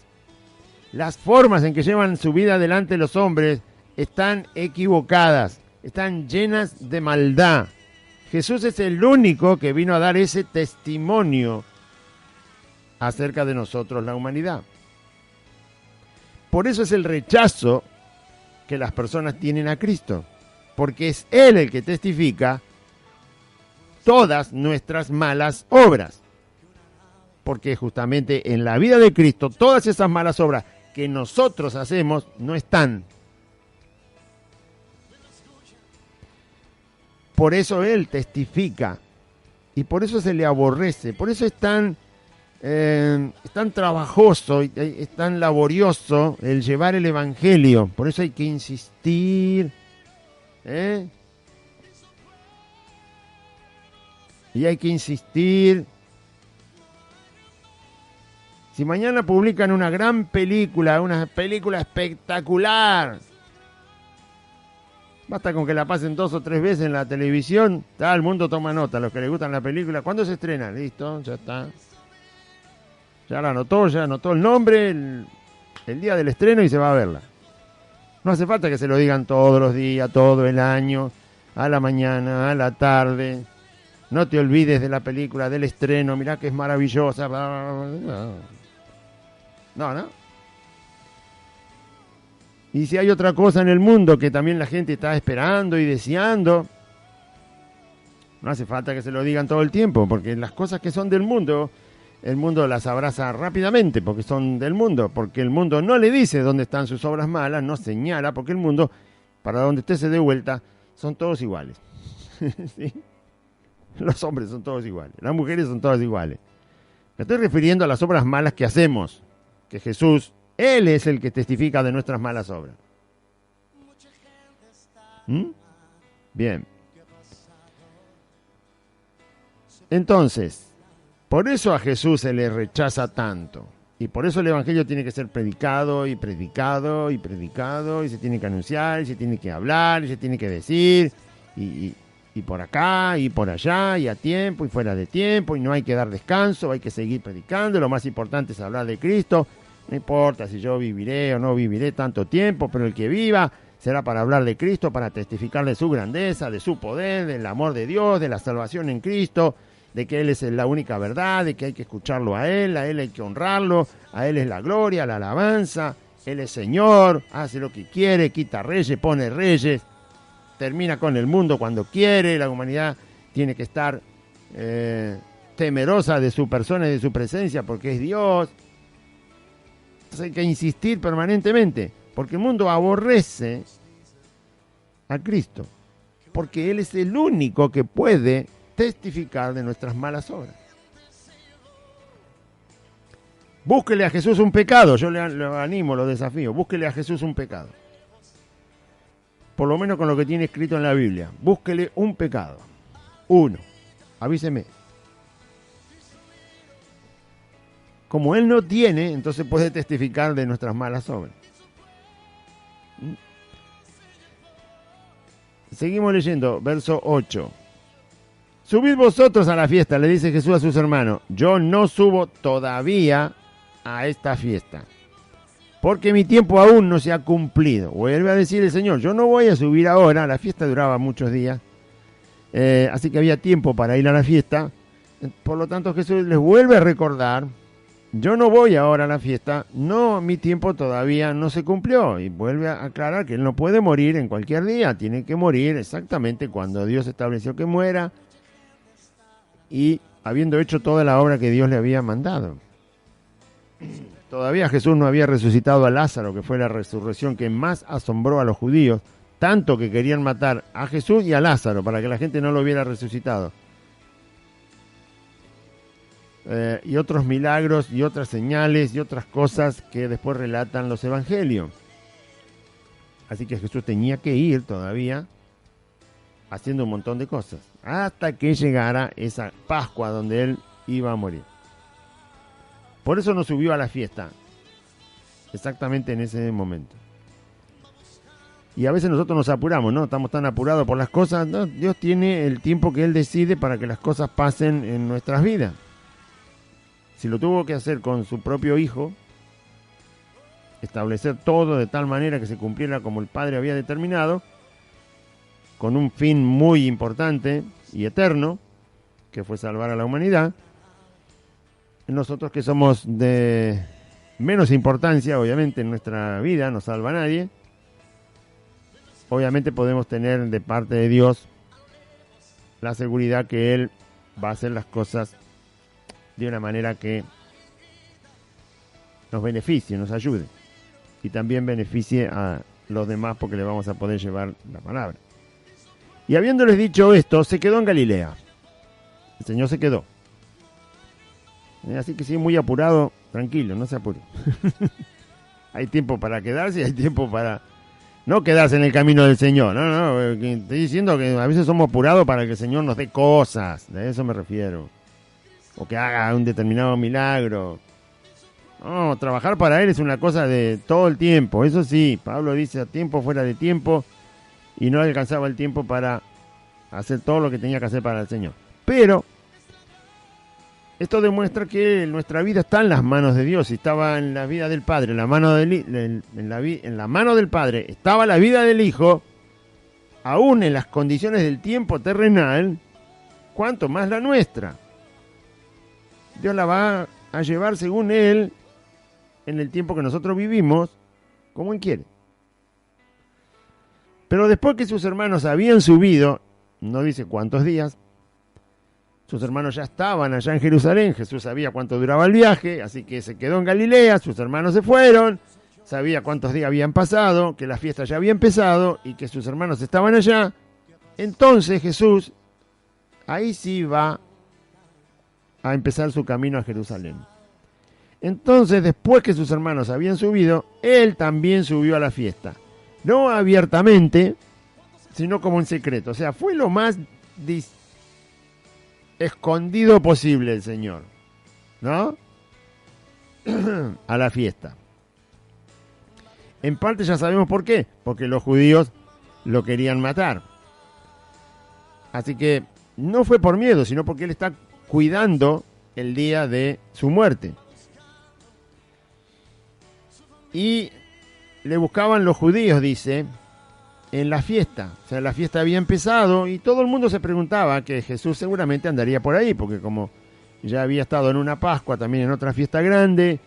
Las formas en que llevan su vida delante los hombres están equivocadas, están llenas de maldad. Jesús es el único que vino a dar ese testimonio acerca de nosotros, la humanidad. Por eso es el rechazo que las personas tienen a Cristo, porque es Él el que testifica todas nuestras malas obras. Porque justamente en la vida de Cristo todas esas malas obras que nosotros hacemos no están. Por eso Él testifica y por eso se le aborrece, por eso es tan trabajoso, es tan laborioso el llevar el Evangelio, por eso hay que insistir, y hay que insistir. Si mañana publican una gran película, una película espectacular, basta con que la pasen 2 o 3 veces en la televisión, todo el mundo toma nota, los que les gustan la película. ¿Cuándo se estrena? Listo, ya está. Ya anotó el nombre, el día del estreno y se va a verla. No hace falta que se lo digan todos los días, todo el año, a la mañana, a la tarde. No te olvides de la película, del estreno, mirá que es maravillosa. No. Y si hay otra cosa en el mundo que también la gente está esperando y deseando, no hace falta que se lo digan todo el tiempo, porque las cosas que son del mundo, el mundo las abraza rápidamente, porque son del mundo, porque el mundo no le dice dónde están sus obras malas, no señala, porque el mundo, para donde usted se dé vuelta, son todos iguales. ¿Sí? Los hombres son todos iguales, las mujeres son todas iguales. Me estoy refiriendo a las obras malas que hacemos, que Jesús, Él es el que testifica de nuestras malas obras. Bien. Entonces, por eso a Jesús se le rechaza tanto. Y por eso el Evangelio tiene que ser predicado y predicado y predicado, y se tiene que anunciar, y se tiene que hablar, y se tiene que decir, y por acá, y por allá, y a tiempo, y fuera de tiempo, y no hay que dar descanso, hay que seguir predicando. Lo más importante es hablar de Cristo. No importa si yo viviré o no viviré tanto tiempo, pero el que viva será para hablar de Cristo, para testificar de su grandeza, de su poder, del amor de Dios, de la salvación en Cristo, de que Él es la única verdad, de que hay que escucharlo a Él hay que honrarlo, a Él es la gloria, la alabanza, Él es Señor, hace lo que quiere, quita reyes, pone reyes, termina con el mundo cuando quiere. La humanidad tiene que estar temerosa de su persona y de su presencia porque es Dios. Entonces hay que insistir permanentemente, porque el mundo aborrece a Cristo, porque Él es el único que puede testificar de nuestras malas obras. Búsquele a Jesús un pecado, yo lo animo, lo desafío, búsquele a Jesús un pecado. Por lo menos con lo que tiene escrito en la Biblia, búsquele un pecado. Uno, avíseme. Como Él no tiene, entonces puede testificar de nuestras malas obras. Seguimos leyendo, verso 8. Subid vosotros a la fiesta, le dice Jesús a sus hermanos. Yo no subo todavía a esta fiesta, porque mi tiempo aún no se ha cumplido. Vuelve a decir el Señor, yo no voy a subir ahora. La fiesta duraba muchos días, así que había tiempo para ir a la fiesta. Por lo tanto Jesús les vuelve a recordar, yo no voy ahora a la fiesta, no, mi tiempo todavía no se cumplió. Y vuelve a aclarar que Él no puede morir en cualquier día, tiene que morir exactamente cuando Dios estableció que muera, y habiendo hecho toda la obra que Dios le había mandado. Todavía Jesús no había resucitado a Lázaro, que fue la resurrección que más asombró a los judíos, tanto que querían matar a Jesús y a Lázaro para que la gente no lo hubiera resucitado. Y otros milagros y otras señales y otras cosas que después relatan los evangelios. Así que Jesús tenía que ir todavía haciendo un montón de cosas hasta que llegara esa Pascua donde Él iba a morir. Por eso no subió a la fiesta exactamente en ese momento. Y a veces nosotros nos apuramos, ¿no? Estamos tan apurados por las cosas, ¿no? Dios tiene el tiempo que Él decide para que las cosas pasen en nuestras vidas. Si lo tuvo que hacer con su propio Hijo, establecer todo de tal manera que se cumpliera como el Padre había determinado, con un fin muy importante y eterno, que fue salvar a la humanidad, nosotros que somos de menos importancia, obviamente en nuestra vida, no salva a nadie, obviamente podemos tener de parte de Dios la seguridad que Él va a hacer las cosas de una manera que nos beneficie, nos ayude y también beneficie a los demás, porque le vamos a poder llevar la palabra. Y habiéndoles dicho esto, se quedó en Galilea. El Señor se quedó. Así que si es muy apurado, tranquilo, no se apure. Hay tiempo para quedarse y hay tiempo para no quedarse en el camino del Señor. No, estoy diciendo que a veces somos apurados para que el Señor nos dé cosas, de eso me refiero. O que haga un determinado milagro. No, trabajar para Él es una cosa de todo el tiempo. Eso sí, Pablo dice a tiempo, fuera de tiempo, y no alcanzaba el tiempo para hacer todo lo que tenía que hacer para el Señor. Pero Esto demuestra que nuestra vida está en las manos de Dios. Si estaba en la vida del Padre, en la mano en la mano del Padre estaba la vida del Hijo, aún en las condiciones del tiempo terrenal, cuanto más la nuestra. Dios la va a llevar según Él, en el tiempo que nosotros vivimos, como Él quiere. Pero después que sus hermanos habían subido, no dice cuántos días, sus hermanos ya estaban allá en Jerusalén, Jesús sabía cuánto duraba el viaje, así que se quedó en Galilea, sus hermanos se fueron, sabía cuántos días habían pasado, que la fiesta ya había empezado y que sus hermanos estaban allá. Entonces Jesús, ahí sí va a empezar su camino a Jerusalén. Entonces, después que sus hermanos habían subido, él también subió a la fiesta. No abiertamente, sino como en secreto. O sea, fue lo más escondido posible el Señor, ¿no? A la fiesta. En parte ya sabemos por qué, porque los judíos lo querían matar. Así que no fue por miedo, sino porque él está cuidando el día de su muerte. Y le buscaban los judíos, dice, en la fiesta. O sea, la fiesta había empezado y todo el mundo se preguntaba que Jesús seguramente andaría por ahí, porque como ya había estado en una Pascua, también en otra fiesta grande,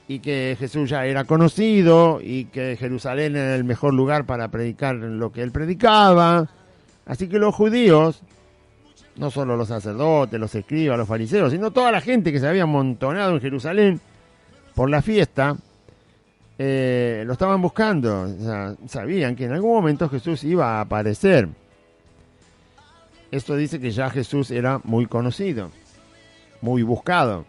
y que Jesús ya era conocido, y que Jerusalén era el mejor lugar para predicar lo que él predicaba. Así que los judíos, no solo los sacerdotes, los escribas, los fariseos, sino toda la gente que se había amontonado en Jerusalén por la fiesta, lo estaban buscando. O sea, sabían que en algún momento Jesús iba a aparecer. Esto dice que ya Jesús era muy conocido, muy buscado.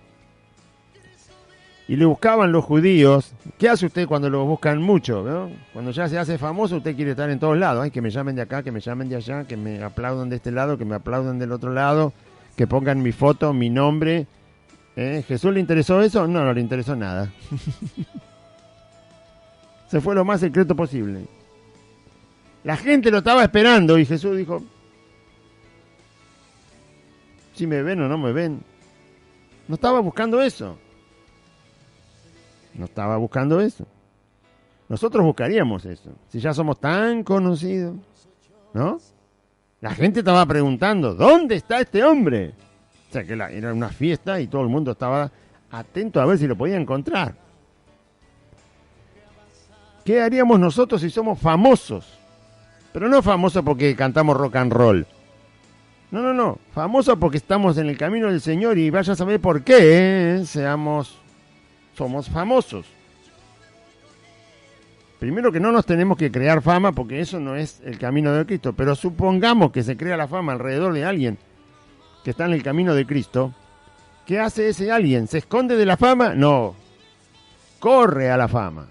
Y le buscaban los judíos. ¿Qué hace usted cuando lo buscan mucho, ¿no? Cuando ya se hace famoso, usted quiere estar en todos lados. Ay, que me llamen de acá, que me llamen de allá, que me aplaudan de este lado, que me aplaudan del otro lado, que pongan mi foto, mi nombre. ¿Jesús le interesó eso? No, no le interesó nada. Se fue lo más secreto posible. La gente lo estaba esperando y Jesús dijo, si me ven o no me ven. No estaba buscando eso. No estaba buscando eso. Nosotros buscaríamos eso. Si ya somos tan conocidos, ¿no? La gente estaba preguntando, ¿dónde está este hombre? O sea, que era una fiesta y todo el mundo estaba atento a ver si lo podía encontrar. ¿Qué haríamos nosotros si somos famosos? Pero no famosos porque cantamos rock and roll. No. Famosos porque estamos en el camino del Señor y vaya a saber por qué somos famosos. Primero que no nos tenemos que crear fama porque eso no es el camino de Cristo. Pero supongamos que se crea la fama alrededor de alguien que está en el camino de Cristo. ¿Qué hace ese alguien? ¿Se esconde de la fama? No. Corre a la fama.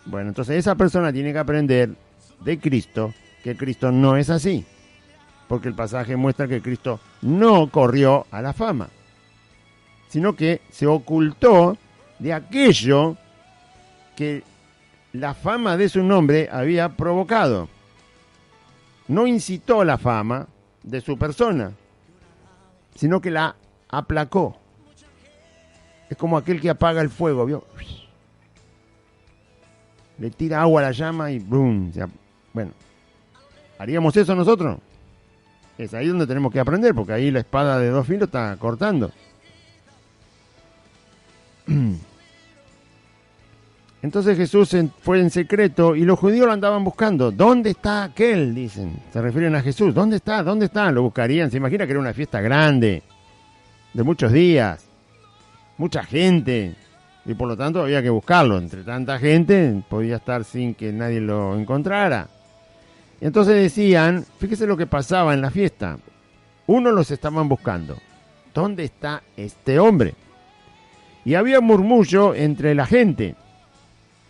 Bueno, entonces esa persona tiene que aprender de Cristo que Cristo no es así. Porque el pasaje muestra que Cristo no corrió a la fama, sino que se ocultó de aquello que la fama de su nombre había provocado. No incitó la fama de su persona, sino que la aplacó. Es como aquel que apaga el fuego, ¿vio? Le tira agua a la llama y ¡brum! Bueno, ¿haríamos eso nosotros? Es ahí donde tenemos que aprender, porque ahí la espada de dos filos está cortando. Entonces Jesús fue en secreto y los judíos lo andaban buscando. ¿Dónde está aquel? Dicen. Se refieren a Jesús. ¿Dónde está? ¿Dónde está? Lo buscarían. Se imagina que era una fiesta grande, de muchos días, mucha gente. Y por lo tanto había que buscarlo. Entre tanta gente podía estar sin que nadie lo encontrara. Y entonces decían, fíjese lo que pasaba en la fiesta. Uno los estaban buscando. ¿Dónde está este hombre? Y había murmullo entre la gente.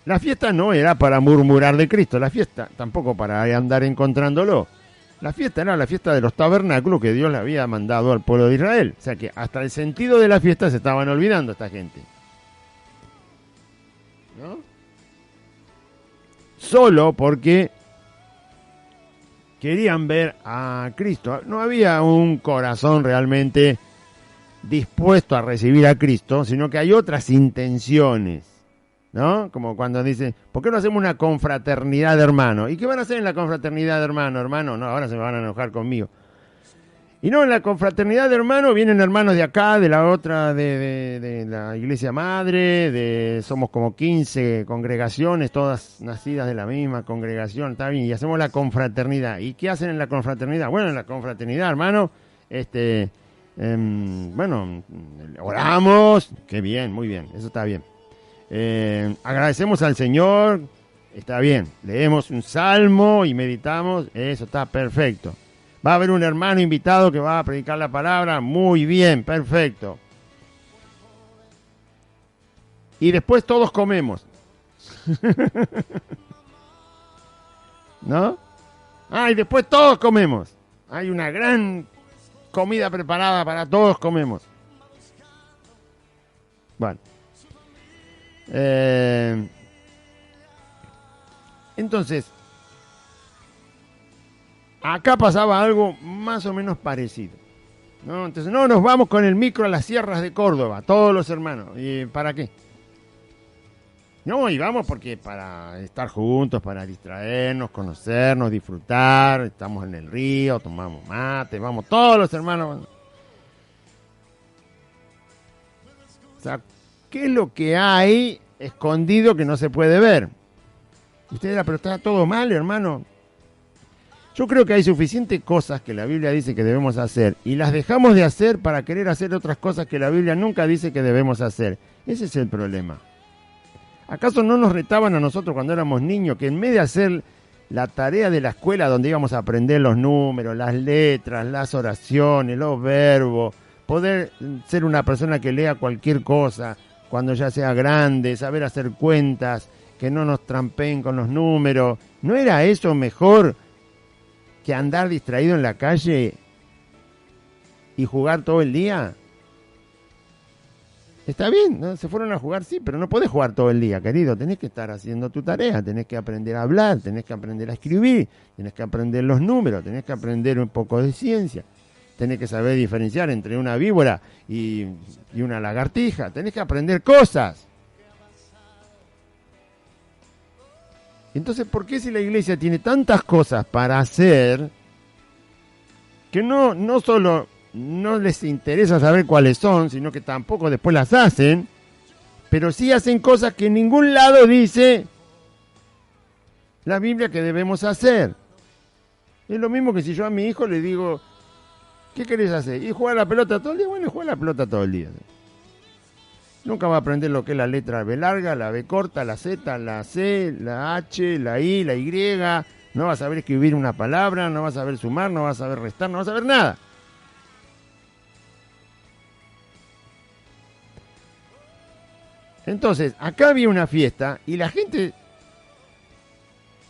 La fiesta no era para murmurar de Cristo. La fiesta tampoco para andar encontrándolo. La fiesta era la fiesta de los tabernáculos que Dios le había mandado al pueblo de Israel. O sea que hasta el sentido de la fiesta se estaban olvidando esta gente. ¿No? Solo porque querían ver a Cristo. No había un corazón realmente dispuesto a recibir a Cristo, sino que hay otras intenciones, ¿no? Como cuando dicen, ¿por qué no hacemos una confraternidad de hermanos? ¿Y qué van a hacer en la confraternidad de hermanos? Hermano, no, ahora se me van a enojar conmigo. Y no, en la confraternidad de hermanos vienen hermanos de acá, de la otra, de la iglesia madre, somos como 15 congregaciones, todas nacidas de la misma congregación, está bien, y hacemos la confraternidad. ¿Y qué hacen en la confraternidad? Bueno, en la confraternidad, hermano, bueno, oramos, qué bien, muy bien, eso está bien. Agradecemos al Señor, está bien, leemos un salmo y meditamos, eso está perfecto. Va a haber un hermano invitado que va a predicar la palabra, muy bien, perfecto. Y después todos comemos. ¿No? Y después todos comemos. Hay una gran comida preparada para todos comemos. Bueno. Entonces, acá pasaba algo más o menos parecido, ¿no? Entonces, no, nos vamos con el micro a las sierras de Córdoba, todos los hermanos. ¿Y para qué? No, y vamos porque para estar juntos, para distraernos, conocernos, disfrutar. Estamos en el río, tomamos mate, vamos todos los hermanos. O sea, ¿qué es lo que hay escondido que no se puede ver? Usted dirá, pero está todo mal, hermano. Yo creo que hay suficientes cosas que la Biblia dice que debemos hacer y las dejamos de hacer para querer hacer otras cosas que la Biblia nunca dice que debemos hacer. Ese es el problema. ¿Acaso no nos retaban a nosotros cuando éramos niños que en vez de hacer la tarea de la escuela donde íbamos a aprender los números, las letras, las oraciones, los verbos, poder ser una persona que lea cualquier cosa cuando ya sea grande, saber hacer cuentas, que no nos trampeen con los números? ¿No era eso mejor que andar distraído en la calle y jugar todo el día? Está bien, ¿no? Se fueron a jugar, sí, pero no podés jugar todo el día, querido. Tenés que estar haciendo tu tarea, tenés que aprender a hablar, tenés que aprender a escribir, tenés que aprender los números, tenés que aprender un poco de ciencia, tenés que saber diferenciar entre una víbora y una lagartija, tenés que aprender cosas. Entonces, ¿por qué si la iglesia tiene tantas cosas para hacer que no solo no les interesa saber cuáles son, sino que tampoco después las hacen, pero sí hacen cosas que en ningún lado dice la Biblia que debemos hacer? Es lo mismo que si yo a mi hijo le digo, ¿qué querés hacer? ¿Y jugar a la pelota todo el día? Bueno, juega a la pelota todo el día. Nunca va a aprender lo que es la letra B larga, la B corta, la Z, la C, la H, la I, la Y. No va a saber escribir una palabra, no va a saber sumar, no va a saber restar, no va a saber nada. Entonces, acá había una fiesta y la gente,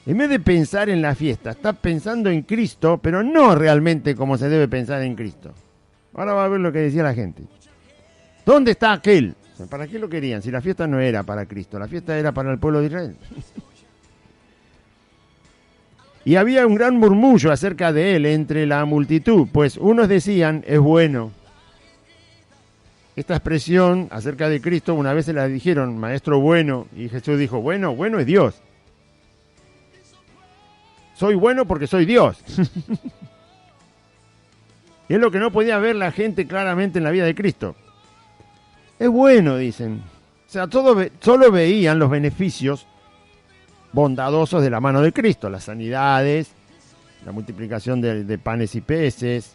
en vez de pensar en la fiesta, está pensando en Cristo, pero no realmente como se debe pensar en Cristo. Ahora va a ver lo que decía la gente. ¿Dónde está aquel? ¿Para qué lo querían? Si la fiesta no era para Cristo, la fiesta era para el pueblo de Israel. Y había un gran murmullo acerca de él entre la multitud, pues unos decían, es bueno. Esta expresión acerca de Cristo una vez se la dijeron, maestro bueno, y Jesús dijo, bueno, bueno es Dios. Soy bueno porque soy Dios. Y es lo que no podía ver la gente claramente en la vida de Cristo. Es bueno, dicen. O sea, solo veían los beneficios bondadosos de la mano de Cristo, las sanidades, la multiplicación de panes y peces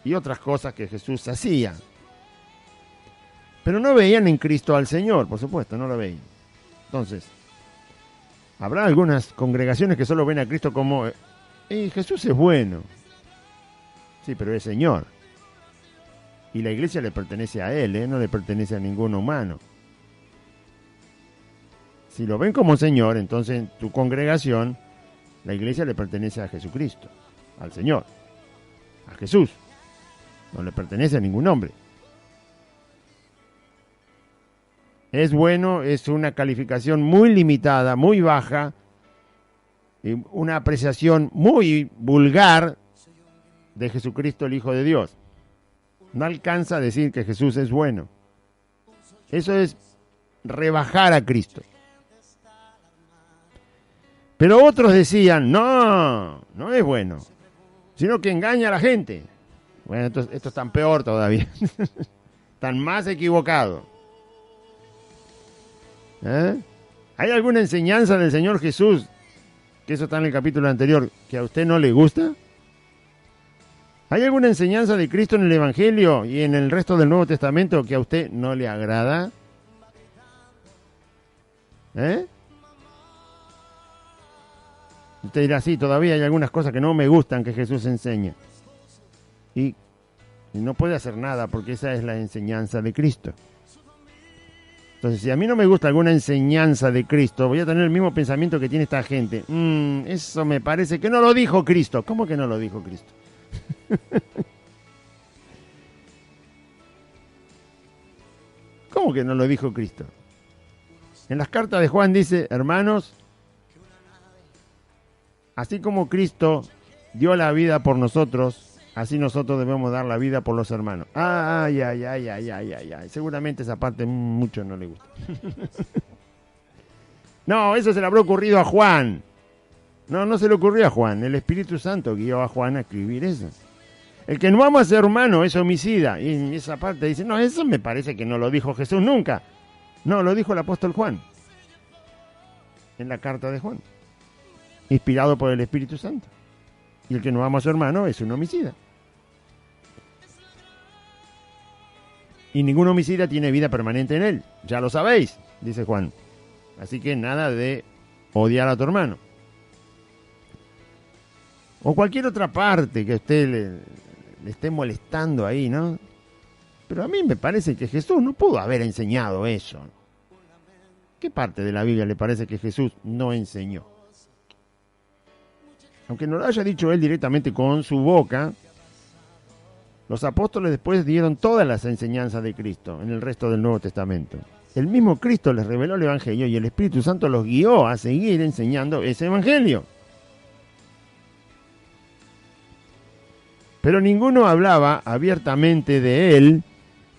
y otras cosas que Jesús hacía. Pero no veían en Cristo al Señor, por supuesto, no lo veían. Entonces, habrá algunas congregaciones que solo ven a Cristo como, Jesús es bueno. Sí, pero es Señor. Y la iglesia le pertenece a Él, no le pertenece a ningún humano. Si lo ven como Señor, entonces en tu congregación, la iglesia le pertenece a Jesucristo, al Señor, a Jesús. No le pertenece a ningún hombre. Es bueno, es una calificación muy limitada, muy baja, y una apreciación muy vulgar de Jesucristo, el Hijo de Dios. No alcanza a decir que Jesús es bueno. Eso es rebajar a Cristo. Pero otros decían, no es bueno, sino que engaña a la gente. Bueno, esto es tan peor todavía. Tan más equivocado. ¿Hay alguna enseñanza del Señor Jesús, que eso está en el capítulo anterior, que a usted no le gusta? ¿Hay alguna enseñanza de Cristo en el Evangelio y en el resto del Nuevo Testamento que a usted no le agrada? Usted dirá, sí, todavía hay algunas cosas que no me gustan que Jesús enseña. Y no puede hacer nada porque esa es la enseñanza de Cristo. Entonces, si a mí no me gusta alguna enseñanza de Cristo, voy a tener el mismo pensamiento que tiene esta gente. Eso me parece que no lo dijo Cristo. ¿Cómo que no lo dijo Cristo? ¿Cómo que no lo dijo Cristo? En las cartas de Juan dice, hermanos, así como Cristo dio la vida por nosotros, así nosotros debemos dar la vida por los hermanos. Ay. Seguramente esa parte mucho no le gusta. No, eso se le habrá ocurrido a Juan. No se le ocurrió a Juan. El Espíritu Santo guió a Juan a escribir eso. El que no ama a su hermano es homicida. Y esa parte dice, no, eso me parece que no lo dijo Jesús nunca. No, lo dijo el apóstol Juan. En la carta de Juan. Inspirado por el Espíritu Santo. Y el que no ama a su hermano es un homicida. Y ningún homicida tiene vida permanente en él. Ya lo sabéis, dice Juan. Así que nada de odiar a tu hermano. O cualquier otra parte que a usted le esté molestando ahí, ¿no? Pero a mí me parece que Jesús no pudo haber enseñado eso. ¿Qué parte de la Biblia le parece que Jesús no enseñó? Aunque no lo haya dicho él directamente con su boca, los apóstoles después dieron todas las enseñanzas de Cristo en el resto del Nuevo Testamento. El mismo Cristo les reveló el Evangelio y el Espíritu Santo los guió a seguir enseñando ese Evangelio. Pero ninguno hablaba abiertamente de él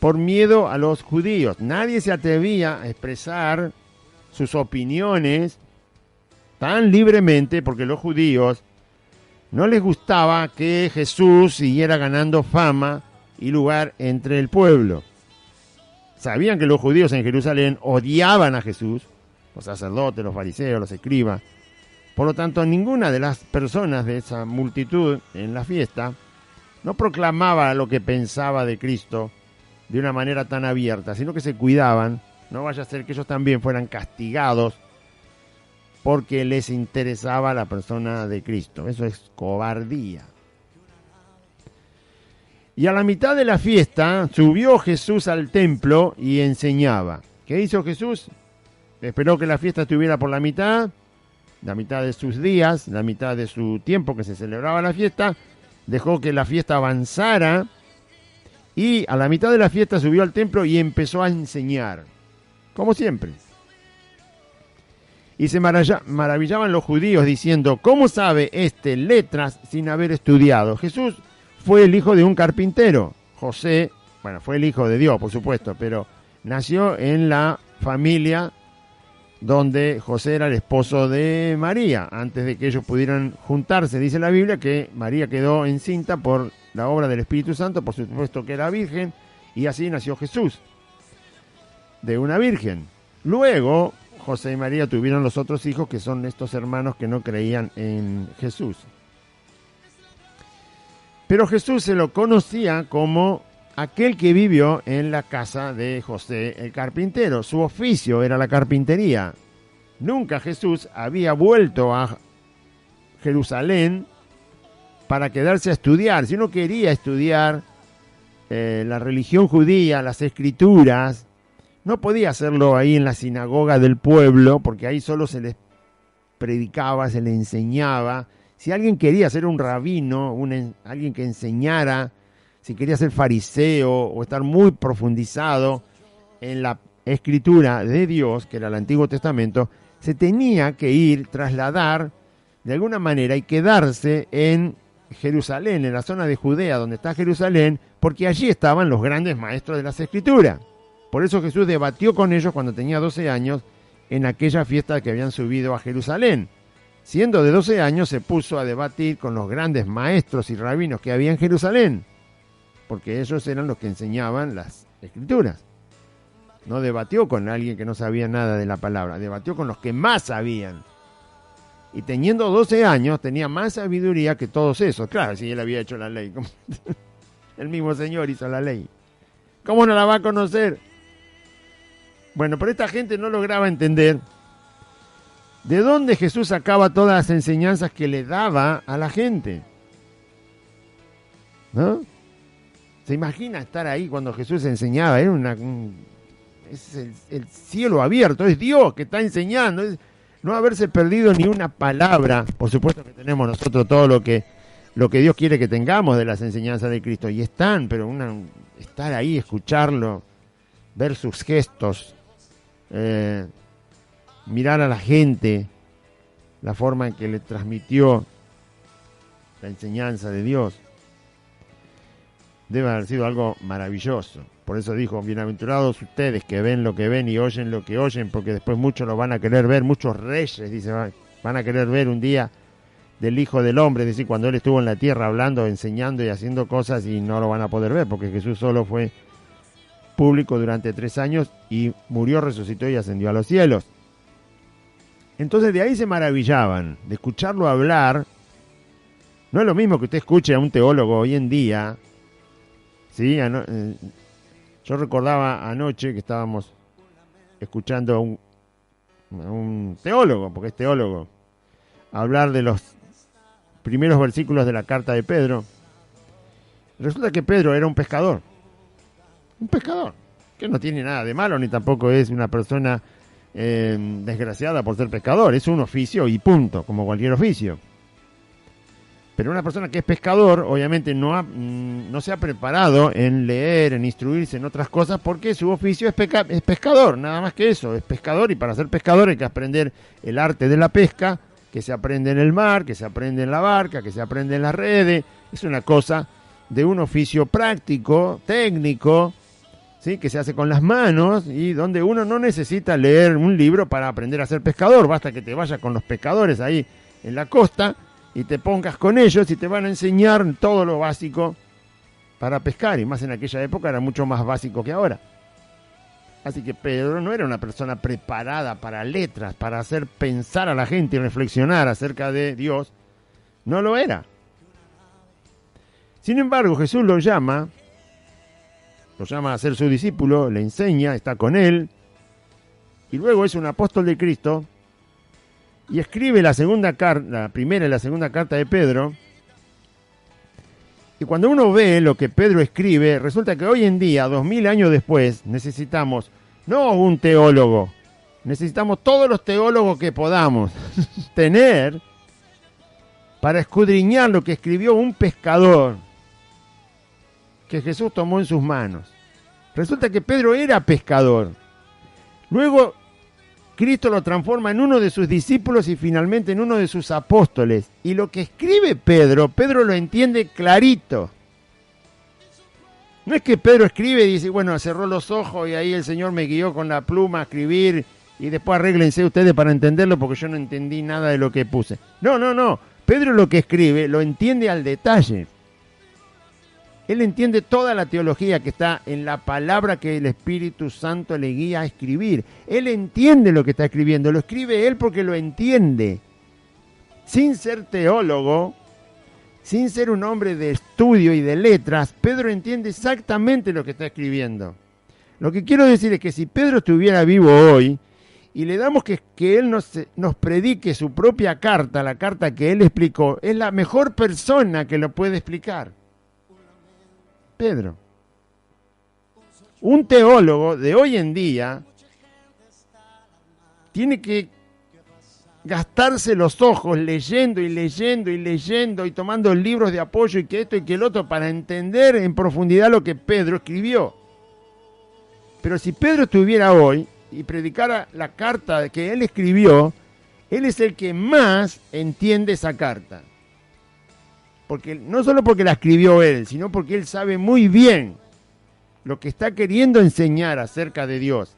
por miedo a los judíos. Nadie se atrevía a expresar sus opiniones tan libremente porque los judíos no les gustaba que Jesús siguiera ganando fama y lugar entre el pueblo. Sabían que los judíos en Jerusalén odiaban a Jesús, los sacerdotes, los fariseos, los escribas. Por lo tanto, ninguna de las personas de esa multitud en la fiesta no proclamaba lo que pensaba de Cristo de una manera tan abierta, sino que se cuidaban. No vaya a ser que ellos también fueran castigados porque les interesaba la persona de Cristo. Eso es cobardía. Y a la mitad de la fiesta subió Jesús al templo y enseñaba. ¿Qué hizo Jesús? Esperó que la fiesta estuviera por la mitad de sus días, la mitad de su tiempo que se celebraba la fiesta. Dejó que la fiesta avanzara y a la mitad de la fiesta subió al templo y empezó a enseñar, como siempre. Y se maravillaban los judíos diciendo, ¿cómo sabe este letras sin haber estudiado? Jesús fue el hijo de un carpintero. José, bueno, fue el hijo de Dios, por supuesto, pero nació en la familia donde José era el esposo de María. Antes de que ellos pudieran juntarse, dice la Biblia que María quedó encinta por la obra del Espíritu Santo, por supuesto que era virgen, y así nació Jesús, de una virgen. Luego, José y María tuvieron los otros hijos, que son estos hermanos que no creían en Jesús. Pero Jesús se lo conocía como aquel que vivió en la casa de José el carpintero. Su oficio era la carpintería. Nunca Jesús había vuelto a Jerusalén para quedarse a estudiar. Si uno quería estudiar la religión judía, las escrituras, no podía hacerlo ahí en la sinagoga del pueblo, porque ahí solo se les predicaba, se les enseñaba. Si alguien quería ser un rabino, alguien que enseñara, si quería ser fariseo o estar muy profundizado en la escritura de Dios, que era el Antiguo Testamento, se tenía que trasladar de alguna manera y quedarse en Jerusalén, en la zona de Judea, donde está Jerusalén, porque allí estaban los grandes maestros de las Escrituras. Por eso Jesús debatió con ellos cuando tenía 12 años en aquella fiesta que habían subido a Jerusalén. Siendo de 12 años, se puso a debatir con los grandes maestros y rabinos que había en Jerusalén, porque ellos eran los que enseñaban las Escrituras. No debatió con alguien que no sabía nada de la palabra, debatió con los que más sabían. Y teniendo 12 años, tenía más sabiduría que todos esos. Claro, si él había hecho la ley. El mismo Señor hizo la ley. ¿Cómo no la va a conocer? Bueno, pero esta gente no lograba entender de dónde Jesús sacaba todas las enseñanzas que le daba a la gente. ¿No? ¿Se imagina estar ahí cuando Jesús enseñaba? Era es el cielo abierto, es Dios que está enseñando. No haberse perdido ni una palabra. Por supuesto que tenemos nosotros todo lo que Dios quiere que tengamos de las enseñanzas de Cristo. Y están, pero estar ahí, escucharlo, ver sus gestos, mirar a la gente, la forma en que le transmitió la enseñanza de Dios, debe haber sido algo maravilloso. Por eso dijo, bienaventurados ustedes que ven lo que ven y oyen lo que oyen, porque después muchos lo van a querer ver, muchos reyes, dice, van a querer ver un día del Hijo del Hombre, es decir, cuando Él estuvo en la tierra hablando, enseñando y haciendo cosas, y no lo van a poder ver, porque Jesús solo fue público durante 3 años y murió, resucitó y ascendió a los cielos. Entonces de ahí se maravillaban, de escucharlo hablar. No es lo mismo que usted escuche a un teólogo hoy en día, ¿sí? Yo recordaba anoche que estábamos escuchando a un teólogo, porque es teólogo, hablar de los primeros versículos de la carta de Pedro. Resulta que Pedro era un pescador, que no tiene nada de malo, ni tampoco es una persona desgraciada por ser pescador, es un oficio y punto, como cualquier oficio. Pero una persona que es pescador, obviamente no se ha preparado en leer, en instruirse en otras cosas, porque su oficio es pescador, nada más que eso, es pescador, y para ser pescador hay que aprender el arte de la pesca, que se aprende en el mar, que se aprende en la barca, que se aprende en las redes. Es una cosa de un oficio práctico, técnico, ¿sí? Que se hace con las manos, y donde uno no necesita leer un libro para aprender a ser pescador, basta que te vayas con los pescadores ahí en la costa, y te pongas con ellos y te van a enseñar todo lo básico para pescar, y más en aquella época era mucho más básico que ahora. Así que Pedro no era una persona preparada para letras, para hacer pensar a la gente y reflexionar acerca de Dios. No lo era. Sin embargo, Jesús lo llama a ser su discípulo, le enseña, está con él, y luego es un apóstol de Cristo, y escribe la primera y la segunda carta de Pedro. Y cuando uno ve lo que Pedro escribe, resulta que hoy en día, 2000 años después, necesitamos no un teólogo, necesitamos todos los teólogos que podamos tener para escudriñar lo que escribió un pescador que Jesús tomó en sus manos. Resulta que Pedro era pescador. Luego Cristo lo transforma en uno de sus discípulos y finalmente en uno de sus apóstoles. Y lo que escribe Pedro lo entiende clarito. No es que Pedro escribe y dice, bueno, cerró los ojos y ahí el Señor me guió con la pluma a escribir y después arréglense ustedes para entenderlo porque yo no entendí nada de lo que puse. No. Pedro lo que escribe lo entiende al detalle. Él entiende toda la teología que está en la palabra que el Espíritu Santo le guía a escribir. Él entiende lo que está escribiendo, lo escribe él porque lo entiende. Sin ser teólogo, sin ser un hombre de estudio y de letras, Pedro entiende exactamente lo que está escribiendo. Lo que quiero decir es que si Pedro estuviera vivo hoy y le damos que él nos predique su propia carta, la carta que él explicó, es la mejor persona que lo puede explicar. Pedro. Un teólogo de hoy en día tiene que gastarse los ojos leyendo y tomando libros de apoyo y que esto y que el otro para entender en profundidad lo que Pedro escribió. Pero si Pedro estuviera hoy y predicara la carta que él escribió, él es el que más entiende esa carta. porque no solo porque la escribió él, sino porque él sabe muy bien lo que está queriendo enseñar acerca de Dios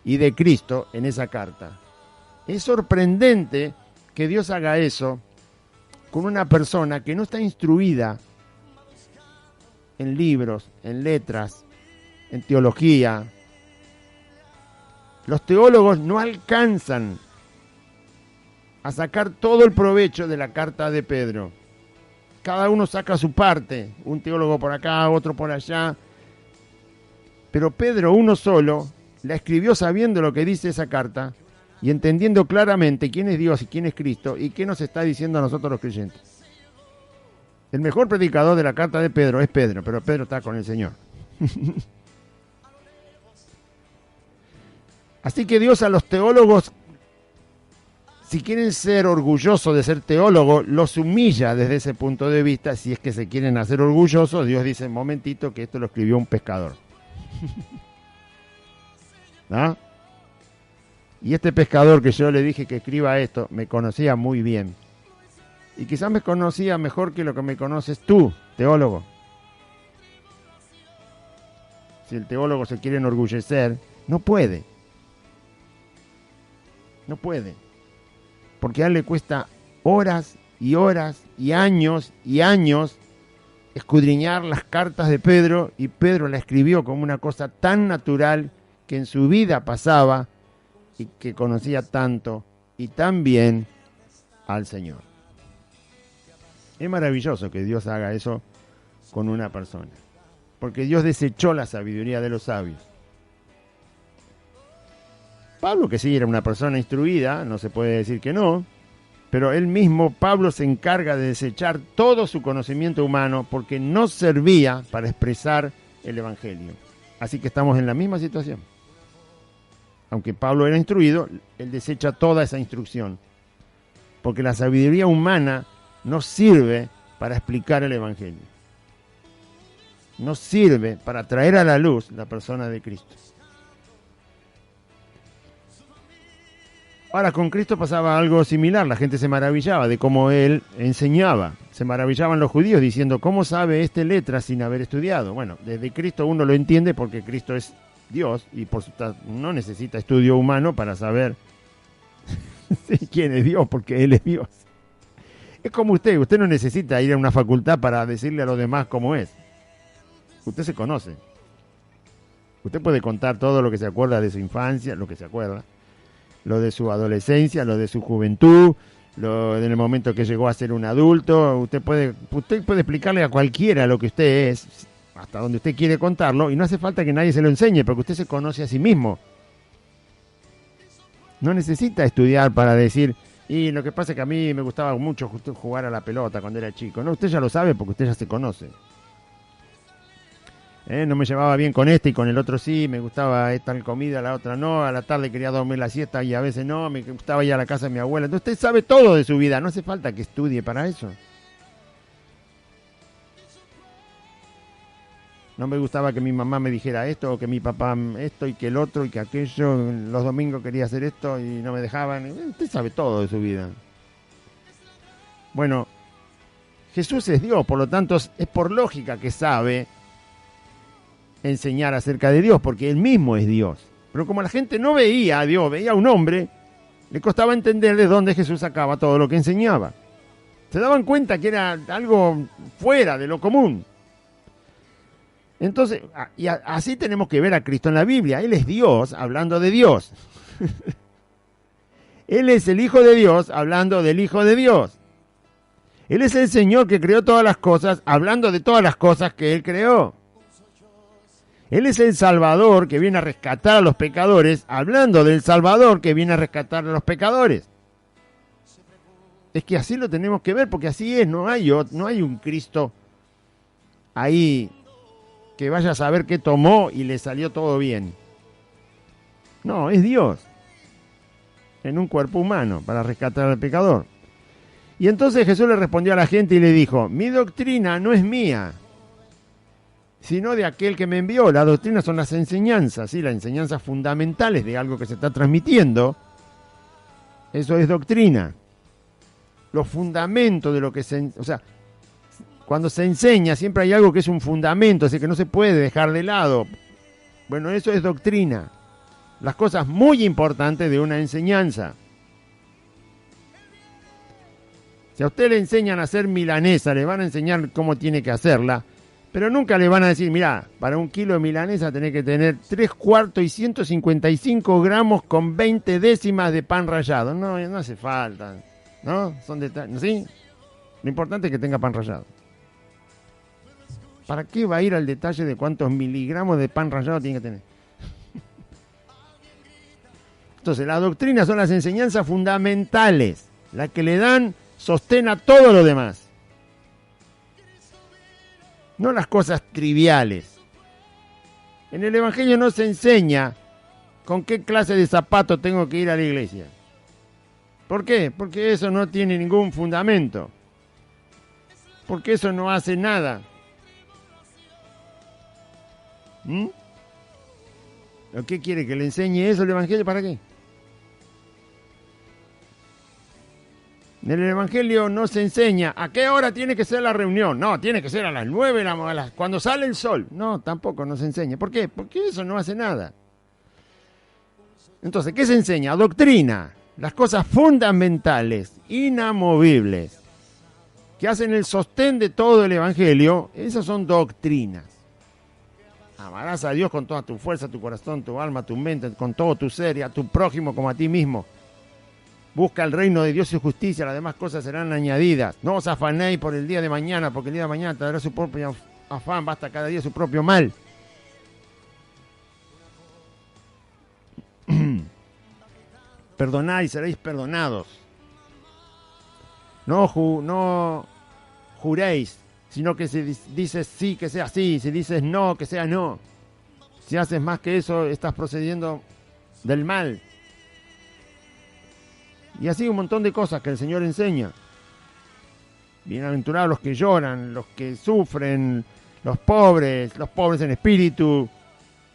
y de Cristo en esa carta. Es sorprendente que Dios haga eso con una persona que no está instruida en libros, en letras, en teología. Los teólogos no alcanzan a sacar todo el provecho de la carta de Pedro. Cada uno saca su parte, un teólogo por acá, otro por allá. Pero Pedro, uno solo, la escribió sabiendo lo que dice esa carta y entendiendo claramente quién es Dios y quién es Cristo y qué nos está diciendo a nosotros los creyentes. El mejor predicador de la carta de Pedro es Pedro, pero Pedro está con el Señor. Así que Dios a los teólogos, si quieren ser orgullosos de ser teólogos, los humilla desde ese punto de vista. Si es que se quieren hacer orgullosos, Dios dice, momentito, que esto lo escribió un pescador. ¿Ah? Y este pescador que yo le dije que escriba esto, me conocía muy bien. Y quizás me conocía mejor que lo que me conoces tú, teólogo. Si el teólogo se quiere enorgullecer, no puede. No puede. Porque a él le cuesta horas y horas y años escudriñar las cartas de Pedro, y Pedro la escribió como una cosa tan natural que en su vida pasaba y que conocía tanto y tan bien al Señor. Es maravilloso que Dios haga eso con una persona, porque Dios desechó la sabiduría de los sabios. Pablo, que sí era una persona instruida, no se puede decir que no, pero él mismo, Pablo, se encarga de desechar todo su conocimiento humano porque no servía para expresar el Evangelio. Así que estamos en la misma situación. Aunque Pablo era instruido, él desecha toda esa instrucción, porque la sabiduría humana no sirve para explicar el Evangelio. No sirve para traer a la luz la persona de Cristo. Ahora, con Cristo pasaba algo similar. La gente se maravillaba de cómo él enseñaba. Se maravillaban los judíos diciendo, ¿cómo sabe este letras sin haber estudiado? Bueno, desde Cristo uno lo entiende porque Cristo es Dios y no necesita estudio humano para saber quién es Dios, porque Él es Dios. Es como usted no necesita ir a una facultad para decirle a los demás cómo es. Usted se conoce. Usted puede contar todo lo que se acuerda de su infancia, lo que se acuerda, lo de su adolescencia, lo de su juventud, lo del momento que llegó a ser un adulto. Usted puede explicarle a cualquiera lo que usted es, hasta donde usted quiere contarlo, y no hace falta que nadie se lo enseñe, porque usted se conoce a sí mismo. No necesita estudiar para decir, y lo que pasa es que a mí me gustaba mucho jugar a la pelota cuando era chico. No, usted ya lo sabe porque usted ya se conoce. No me llevaba bien con este y con el otro sí, me gustaba esta comida, la otra no, a la tarde quería dormir la siesta y a veces no, me gustaba ir a la casa de mi abuela. Entonces usted sabe todo de su vida, no hace falta que estudie para eso. No me gustaba que mi mamá me dijera esto, o que mi papá esto, y que el otro, y que aquello. Los domingos quería hacer esto y no me dejaban. Usted sabe todo de su vida. Bueno, Jesús es Dios, por lo tanto es por lógica que sabe enseñar acerca de Dios, porque Él mismo es Dios. Pero como la gente no veía a Dios, veía a un hombre, le costaba entender de dónde Jesús sacaba todo lo que enseñaba. Se daban cuenta que era algo fuera de lo común. Entonces, así tenemos que ver a Cristo en la Biblia. Él es Dios hablando de Dios. Él es el Hijo de Dios hablando del Hijo de Dios. Él es el Señor que creó todas las cosas hablando de todas las cosas que Él creó. Él es el Salvador que viene a rescatar a los pecadores hablando del Salvador que viene a rescatar a los pecadores. Es que así lo tenemos que ver, porque así es. No hay un Cristo ahí que vaya a saber qué tomó y le salió todo bien. No, es Dios en un cuerpo humano para rescatar al pecador. Y entonces Jesús le respondió a la gente y le dijo, mi doctrina no es mía, sino de aquel que me envió. La doctrina son las enseñanzas, ¿sí? Las enseñanzas fundamentales de algo que se está transmitiendo. Eso es doctrina. Los fundamentos de lo que o sea, cuando se enseña siempre hay algo que es un fundamento, así que no se puede dejar de lado. Bueno, eso es doctrina. Las cosas muy importantes de una enseñanza. Si a usted le enseñan a hacer milanesa, le van a enseñar cómo tiene que hacerla, pero nunca le van a decir, mirá, para 1 kilo de milanesa tenés que tener 3/4 y 155 gramos con 20 décimas de pan rallado. No, no hace falta, ¿no? Son detalles, ¿sí? Lo importante es que tenga pan rallado. ¿Para qué va a ir al detalle de cuántos miligramos de pan rallado tiene que tener? Entonces, las doctrinas son las enseñanzas fundamentales, las que le dan sostén a todo lo demás. No las cosas triviales. En el Evangelio no se enseña con qué clase de zapato tengo que ir a la iglesia. ¿Por qué? Porque eso no tiene ningún fundamento. Porque eso no hace nada. ¿O qué quiere? ¿Que le enseñe eso el Evangelio? ¿Para qué? En el Evangelio no se enseña a qué hora tiene que ser la reunión. No, tiene que ser a las 9, cuando sale el sol. No, tampoco nos enseña. ¿Por qué? Porque eso no hace nada. Entonces, ¿qué se enseña? Doctrina. Las cosas fundamentales, inamovibles, que hacen el sostén de todo el Evangelio, esas son doctrinas. Amarás a Dios con toda tu fuerza, tu corazón, tu alma, tu mente, con todo tu ser, y a tu prójimo como a ti mismo. Busca el reino de Dios y justicia, las demás cosas serán añadidas. No os afanéis por el día de mañana, porque el día de mañana traerá su propio afán, basta cada día su propio mal. Perdonad y seréis perdonados. No juréis, sino que si dices sí, que sea sí, si dices no, que sea no. Si haces más que eso, estás procediendo del mal. Y así un montón de cosas que el Señor enseña. Bienaventurados los que lloran, los que sufren, los pobres en espíritu,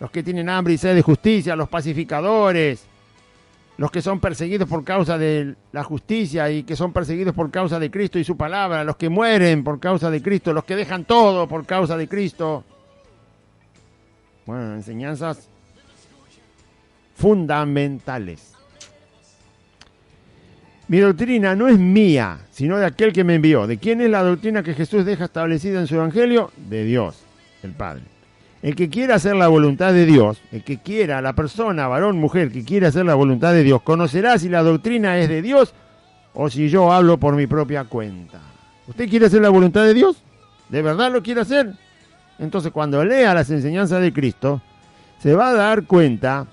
los que tienen hambre y sed de justicia, los pacificadores, los que son perseguidos por causa de la justicia y que son perseguidos por causa de Cristo y su palabra, los que mueren por causa de Cristo, los que dejan todo por causa de Cristo. Bueno, enseñanzas fundamentales. Mi doctrina no es mía, sino de aquel que me envió. ¿De quién es la doctrina que Jesús deja establecida en su Evangelio? De Dios, el Padre. El que quiera hacer la voluntad de Dios, el que quiera, la persona, varón, mujer, que quiera hacer la voluntad de Dios, conocerá si la doctrina es de Dios o si yo hablo por mi propia cuenta. ¿Usted quiere hacer la voluntad de Dios? ¿De verdad lo quiere hacer? Entonces, cuando lea las enseñanzas de Cristo, se va a dar cuenta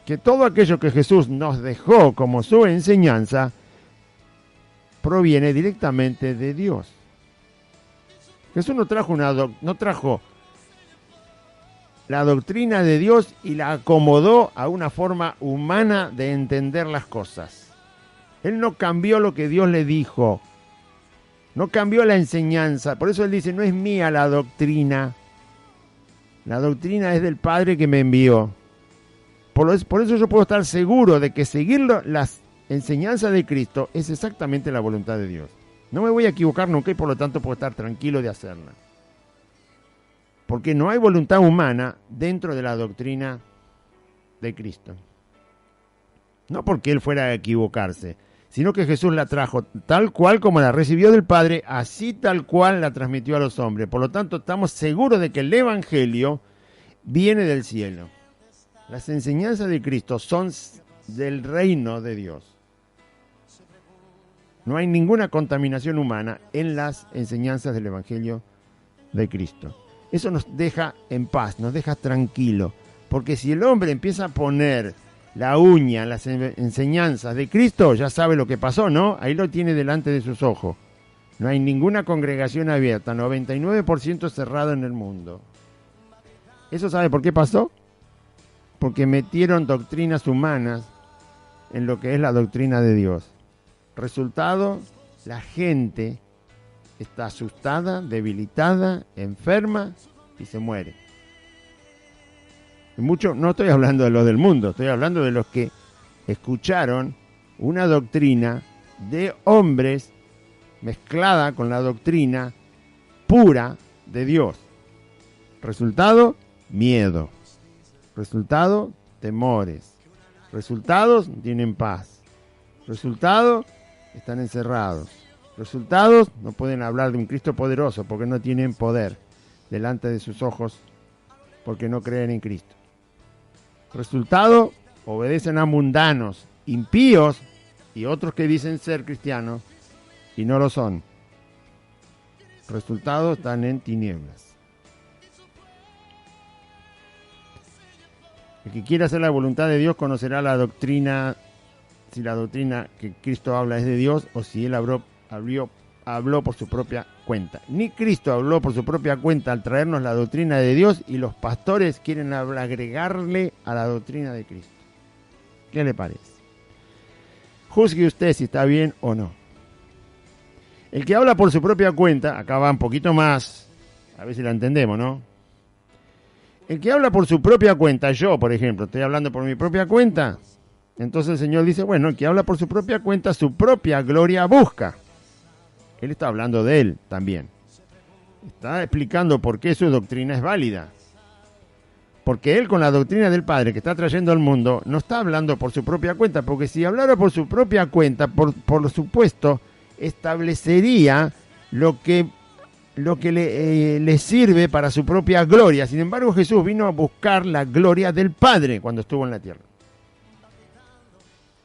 que todo aquello que Jesús nos dejó como su enseñanza proviene directamente de Dios. Jesús no trajo la doctrina de Dios y la acomodó a una forma humana de entender las cosas. Él no cambió lo que Dios le dijo, no cambió la enseñanza. Por eso él dice, no es mía la doctrina es del Padre que me envió. Por eso yo puedo estar seguro de que seguir las enseñanzas de Cristo es exactamente la voluntad de Dios. No me voy a equivocar nunca y por lo tanto puedo estar tranquilo de hacerla. Porque no hay voluntad humana dentro de la doctrina de Cristo. No porque Él fuera a equivocarse, sino que Jesús la trajo tal cual como la recibió del Padre, así tal cual la transmitió a los hombres. Por lo tanto, estamos seguros de que el Evangelio viene del cielo. Las enseñanzas de Cristo son del reino de Dios. No hay ninguna contaminación humana en las enseñanzas del Evangelio de Cristo. Eso nos deja en paz, nos deja tranquilo. Porque si el hombre empieza a poner la uña en las enseñanzas de Cristo, ya sabe lo que pasó, ¿no? Ahí lo tiene delante de sus ojos. No hay ninguna congregación abierta, 99% cerrado en el mundo. ¿Eso sabe por qué pasó? Porque metieron doctrinas humanas en lo que es la doctrina de Dios. Resultado, la gente está asustada, debilitada, enferma y se muere. No estoy hablando de los del mundo, estoy hablando de los que escucharon una doctrina de hombres mezclada con la doctrina pura de Dios. Resultado, miedo. Resultado, temores. Resultados, no tienen paz. Resultado, están encerrados. Resultados, no pueden hablar de un Cristo poderoso porque no tienen poder delante de sus ojos porque no creen en Cristo. Resultado, obedecen a mundanos, impíos y otros que dicen ser cristianos y no lo son. Resultado, están en tinieblas. El que quiera hacer la voluntad de Dios conocerá la doctrina, si la doctrina que Cristo habla es de Dios o si Él habló por su propia cuenta. Ni Cristo habló por su propia cuenta al traernos la doctrina de Dios y los pastores quieren agregarle a la doctrina de Cristo. ¿Qué le parece? Juzgue usted si está bien o no. El que habla por su propia cuenta, acá va un poquito más, a ver si la entendemos, ¿no? El que habla por su propia cuenta, yo por ejemplo, estoy hablando por mi propia cuenta, entonces el Señor dice, bueno, el que habla por su propia cuenta, su propia gloria busca. Él está hablando de él también. Está explicando por qué su doctrina es válida. Porque él con la doctrina del Padre que está trayendo al mundo, no está hablando por su propia cuenta, porque si hablara por su propia cuenta, por supuesto, establecería lo que le sirve para su propia gloria. Sin embargo, Jesús vino a buscar la gloria del Padre cuando estuvo en la tierra.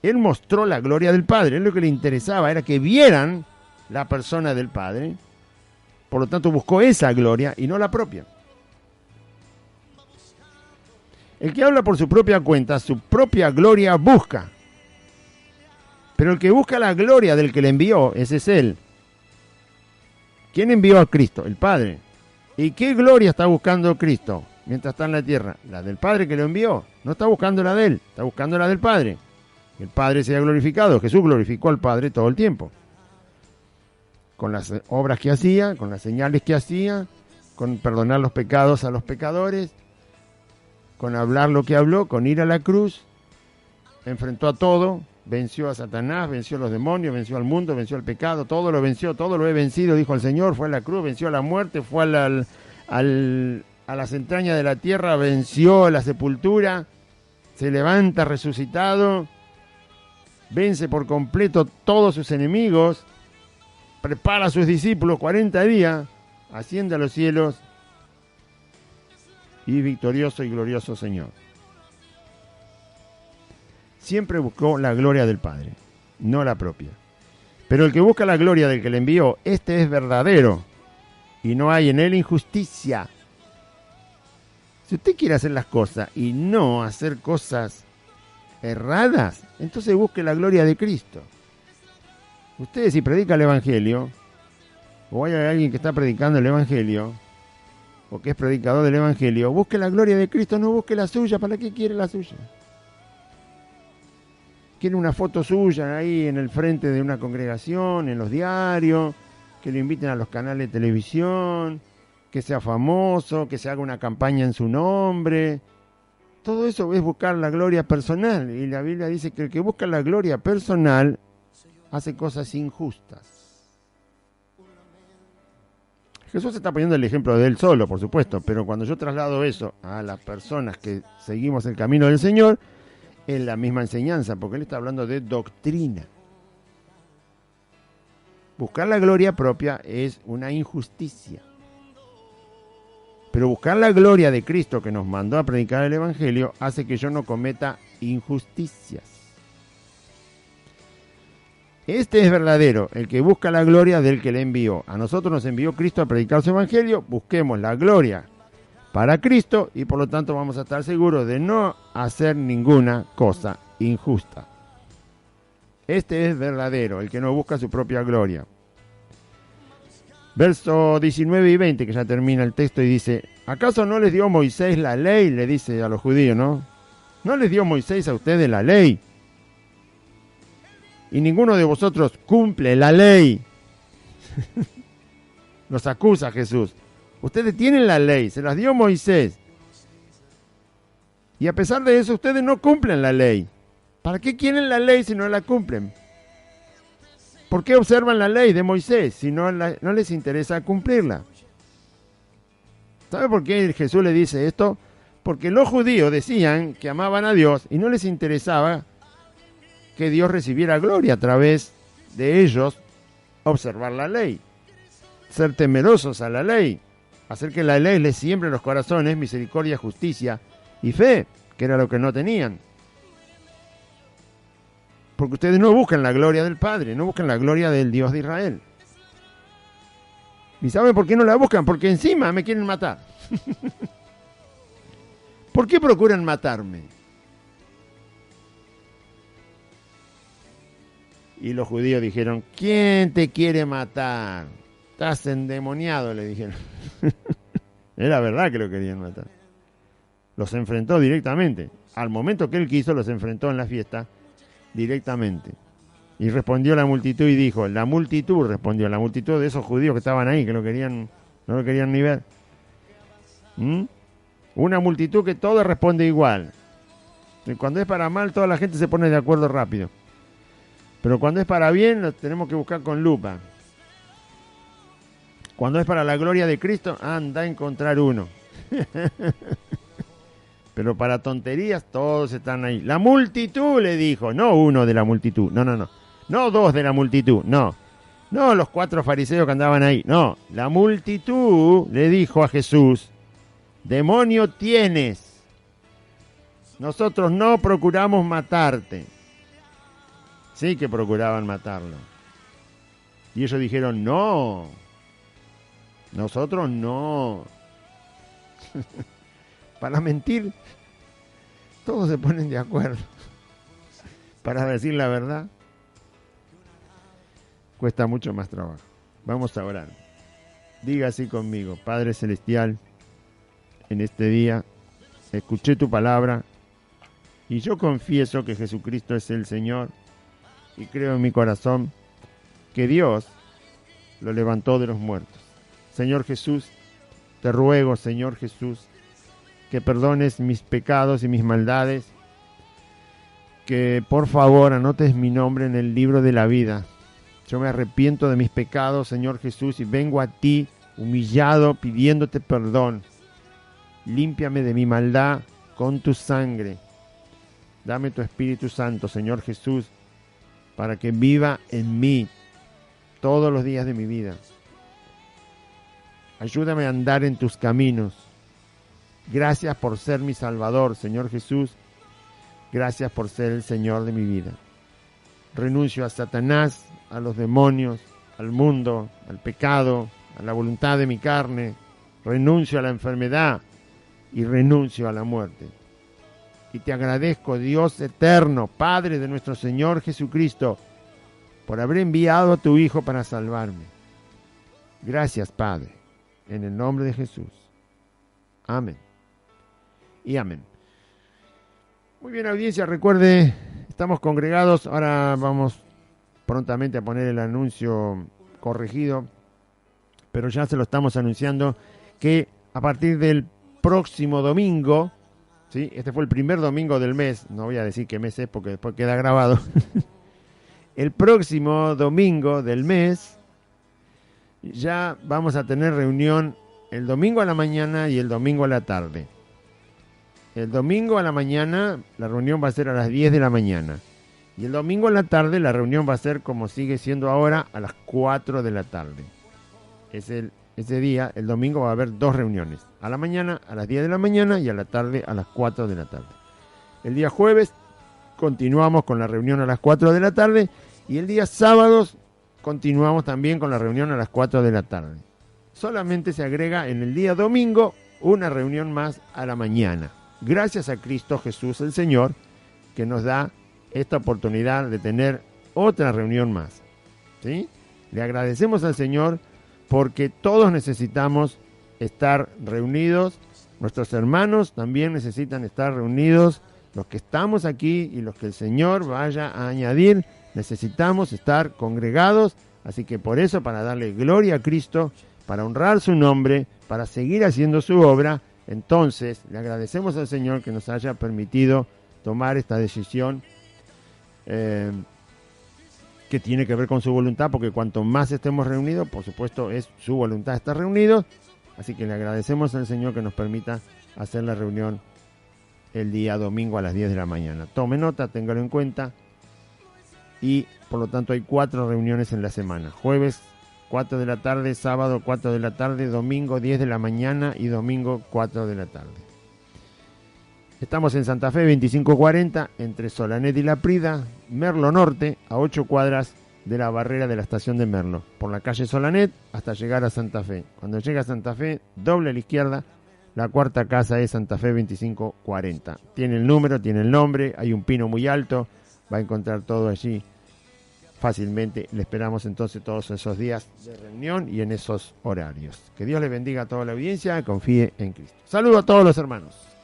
Él mostró la gloria del Padre. Él lo que le interesaba era que vieran la persona del Padre. Por lo tanto, buscó esa gloria y no la propia. El que habla por su propia cuenta, su propia gloria busca. Pero el que busca la gloria del que le envió, ese es Él. ¿Quién envió a Cristo? El Padre. ¿Y qué gloria está buscando Cristo mientras está en la tierra? La del Padre que lo envió. No está buscando la de Él, está buscando la del Padre. Que el Padre sea glorificado. Jesús glorificó al Padre todo el tiempo. Con las obras que hacía, con las señales que hacía, con perdonar los pecados a los pecadores, con hablar lo que habló, con ir a la cruz, enfrentó a todo, venció a Satanás, venció a los demonios, venció al mundo, venció al pecado, todo lo venció, todo lo he vencido, dijo el Señor, fue a la cruz, venció a la muerte, fue a las entrañas de la tierra, venció la sepultura, se levanta resucitado, vence por completo todos sus enemigos, prepara a sus discípulos 40 días, asciende a los cielos y victorioso y glorioso Señor. Siempre buscó la gloria del Padre, no la propia. Pero el que busca la gloria del que le envió, este es verdadero y no hay en él injusticia. Si usted quiere hacer las cosas y no hacer cosas erradas, entonces busque la gloria de Cristo. Usted si predica el Evangelio, o hay alguien que está predicando el Evangelio, o que es predicador del Evangelio, busque la gloria de Cristo, no busque la suya. ¿Para qué quiere la suya? Quiere una foto suya ahí en el frente de una congregación, en los diarios, que lo inviten a los canales de televisión, que sea famoso, que se haga una campaña en su nombre. Todo eso es buscar la gloria personal. Y la Biblia dice que el que busca la gloria personal hace cosas injustas. Jesús está poniendo el ejemplo de él solo, por supuesto, pero cuando yo traslado eso a las personas que seguimos el camino del Señor, es la misma enseñanza, porque él está hablando de doctrina. Buscar la gloria propia es una injusticia. Pero buscar la gloria de Cristo que nos mandó a predicar el Evangelio hace que yo no cometa injusticias. Este es verdadero, el que busca la gloria del que le envió. A nosotros nos envió Cristo a predicar su Evangelio, busquemos la gloria para Cristo y por lo tanto vamos a estar seguros de no hacer ninguna cosa injusta. Este es verdadero, el que no busca su propia gloria. Verso 19 y 20, que ya termina el texto y dice, ¿acaso no les dio Moisés la ley? Le dice a los judíos, ¿no? ¿No les dio Moisés a ustedes la ley? Y ninguno de vosotros cumple la ley. Los acusa Jesús. Ustedes tienen la ley, se las dio Moisés. Y a pesar de eso, ustedes no cumplen la ley. ¿Para qué quieren la ley si no la cumplen? ¿Por qué observan la ley de Moisés si no les interesa cumplirla? ¿Sabe por qué Jesús le dice esto? Porque los judíos decían que amaban a Dios y no les interesaba que Dios recibiera gloria a través de ellos observar la ley, ser temerosos a la ley, hacer que la ley les siembre en los corazones misericordia, justicia y fe, que era lo que no tenían. Porque ustedes no buscan la gloria del Padre, no buscan la gloria del Dios de Israel. ¿Y saben por qué no la buscan? Porque encima me quieren matar. ¿Por qué procuran matarme? Y los judíos dijeron, ¿quién te quiere matar? Estás endemoniado, le dijeron. Era verdad que lo querían matar. Los enfrentó directamente. Al momento que él quiso, los enfrentó en la fiesta directamente. Y respondió la multitud y dijo, la multitud de esos judíos que estaban ahí, que no lo querían ni ver. Una multitud que todo responde igual. Y cuando es para mal, toda la gente se pone de acuerdo rápido. Pero cuando es para bien, lo tenemos que buscar con lupa. Cuando es para la gloria de Cristo, anda a encontrar uno. Pero para tonterías, todos están ahí. La multitud le dijo, no uno de la multitud, no. No dos de la multitud, no. No los 4 fariseos que andaban ahí, no. La multitud le dijo a Jesús, demonio tienes. Nosotros no procuramos matarte. Sí que procuraban matarlo. Y ellos dijeron, no. Nosotros no. Para mentir, todos se ponen de acuerdo. Para decir la verdad, cuesta mucho más trabajo. Vamos a orar. Diga así conmigo, Padre Celestial, en este día escuché tu palabra y yo confieso que Jesucristo es el Señor y creo en mi corazón que Dios lo levantó de los muertos. Señor Jesús, te ruego, Señor Jesús, que perdones mis pecados y mis maldades, que por favor anotes mi nombre en el libro de la vida. Yo me arrepiento de mis pecados, Señor Jesús, y vengo a ti humillado pidiéndote perdón. Límpiame de mi maldad con tu sangre. Dame tu Espíritu Santo, Señor Jesús, para que viva en mí todos los días de mi vida. Ayúdame a andar en tus caminos. Gracias por ser mi Salvador, Señor Jesús. Gracias por ser el Señor de mi vida. Renuncio a Satanás, a los demonios, al mundo, al pecado, a la voluntad de mi carne. Renuncio a la enfermedad y renuncio a la muerte. Y te agradezco, Dios eterno, Padre de nuestro Señor Jesucristo, por haber enviado a tu Hijo para salvarme. Gracias, Padre, en el nombre de Jesús. Amén. Y amén. Muy bien, audiencia, recuerde, estamos congregados. Ahora vamos prontamente a poner el anuncio corregido, pero ya se lo estamos anunciando que a partir del próximo domingo, ¿sí? Este fue el primer domingo del mes, no voy a decir qué mes es porque después queda grabado. El próximo domingo del mes ya vamos a tener reunión el domingo a la mañana y el domingo a la tarde. El domingo a la mañana la reunión va a ser a las 10 de la mañana. Y el domingo a la tarde la reunión va a ser como sigue siendo ahora a las 4 de la tarde. Ese día, el domingo, va a haber 2 reuniones. A la mañana a las 10 de la mañana y a la tarde a las 4 de la tarde. El día jueves continuamos con la reunión a las 4 de la tarde. Y el día sábados continuamos también con la reunión a las 4 de la tarde. Solamente se agrega en el día domingo una reunión más a la mañana. Gracias a Cristo Jesús el Señor, que nos da esta oportunidad de tener otra reunión más. ¿Sí? Le agradecemos al Señor porque todos necesitamos estar reunidos. Nuestros hermanos también necesitan estar reunidos. Los que estamos aquí y los que el Señor vaya a añadir, necesitamos estar congregados. Así que por eso, para darle gloria a Cristo, para honrar su nombre, para seguir haciendo su obra, entonces le agradecemos al Señor que nos haya permitido tomar esta decisión que tiene que ver con su voluntad, porque cuanto más estemos reunidos, por supuesto es su voluntad estar reunidos, Así que le agradecemos al Señor que nos permita hacer la reunión el día domingo a las 10 de la mañana. Tome nota, téngalo en cuenta. Y por lo tanto hay 4 reuniones en la semana. Jueves 4 de la tarde, sábado 4 de la tarde, domingo 10 de la mañana y domingo 4 de la tarde. Estamos en Santa Fe 2540, entre Solanet y La Prida, Merlo Norte, a 8 cuadras de la barrera de la estación de Merlo, por la calle Solanet hasta llegar a Santa Fe. Cuando llega a Santa Fe, doble a la izquierda, la cuarta casa es Santa Fe 2540. Tiene el número, tiene el nombre, hay un pino muy alto, va a encontrar todo allí fácilmente. Le esperamos entonces todos esos días de reunión y en esos horarios. Que Dios le bendiga a toda la audiencia, confíe en Cristo. Saludo a todos los hermanos.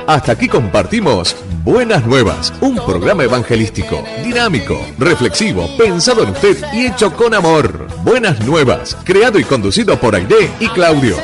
Hasta aquí compartimos Buenas Nuevas, un programa evangelístico, dinámico, reflexivo, pensado en usted y hecho con amor. Buenas Nuevas, creado y conducido por Aide y Claudio.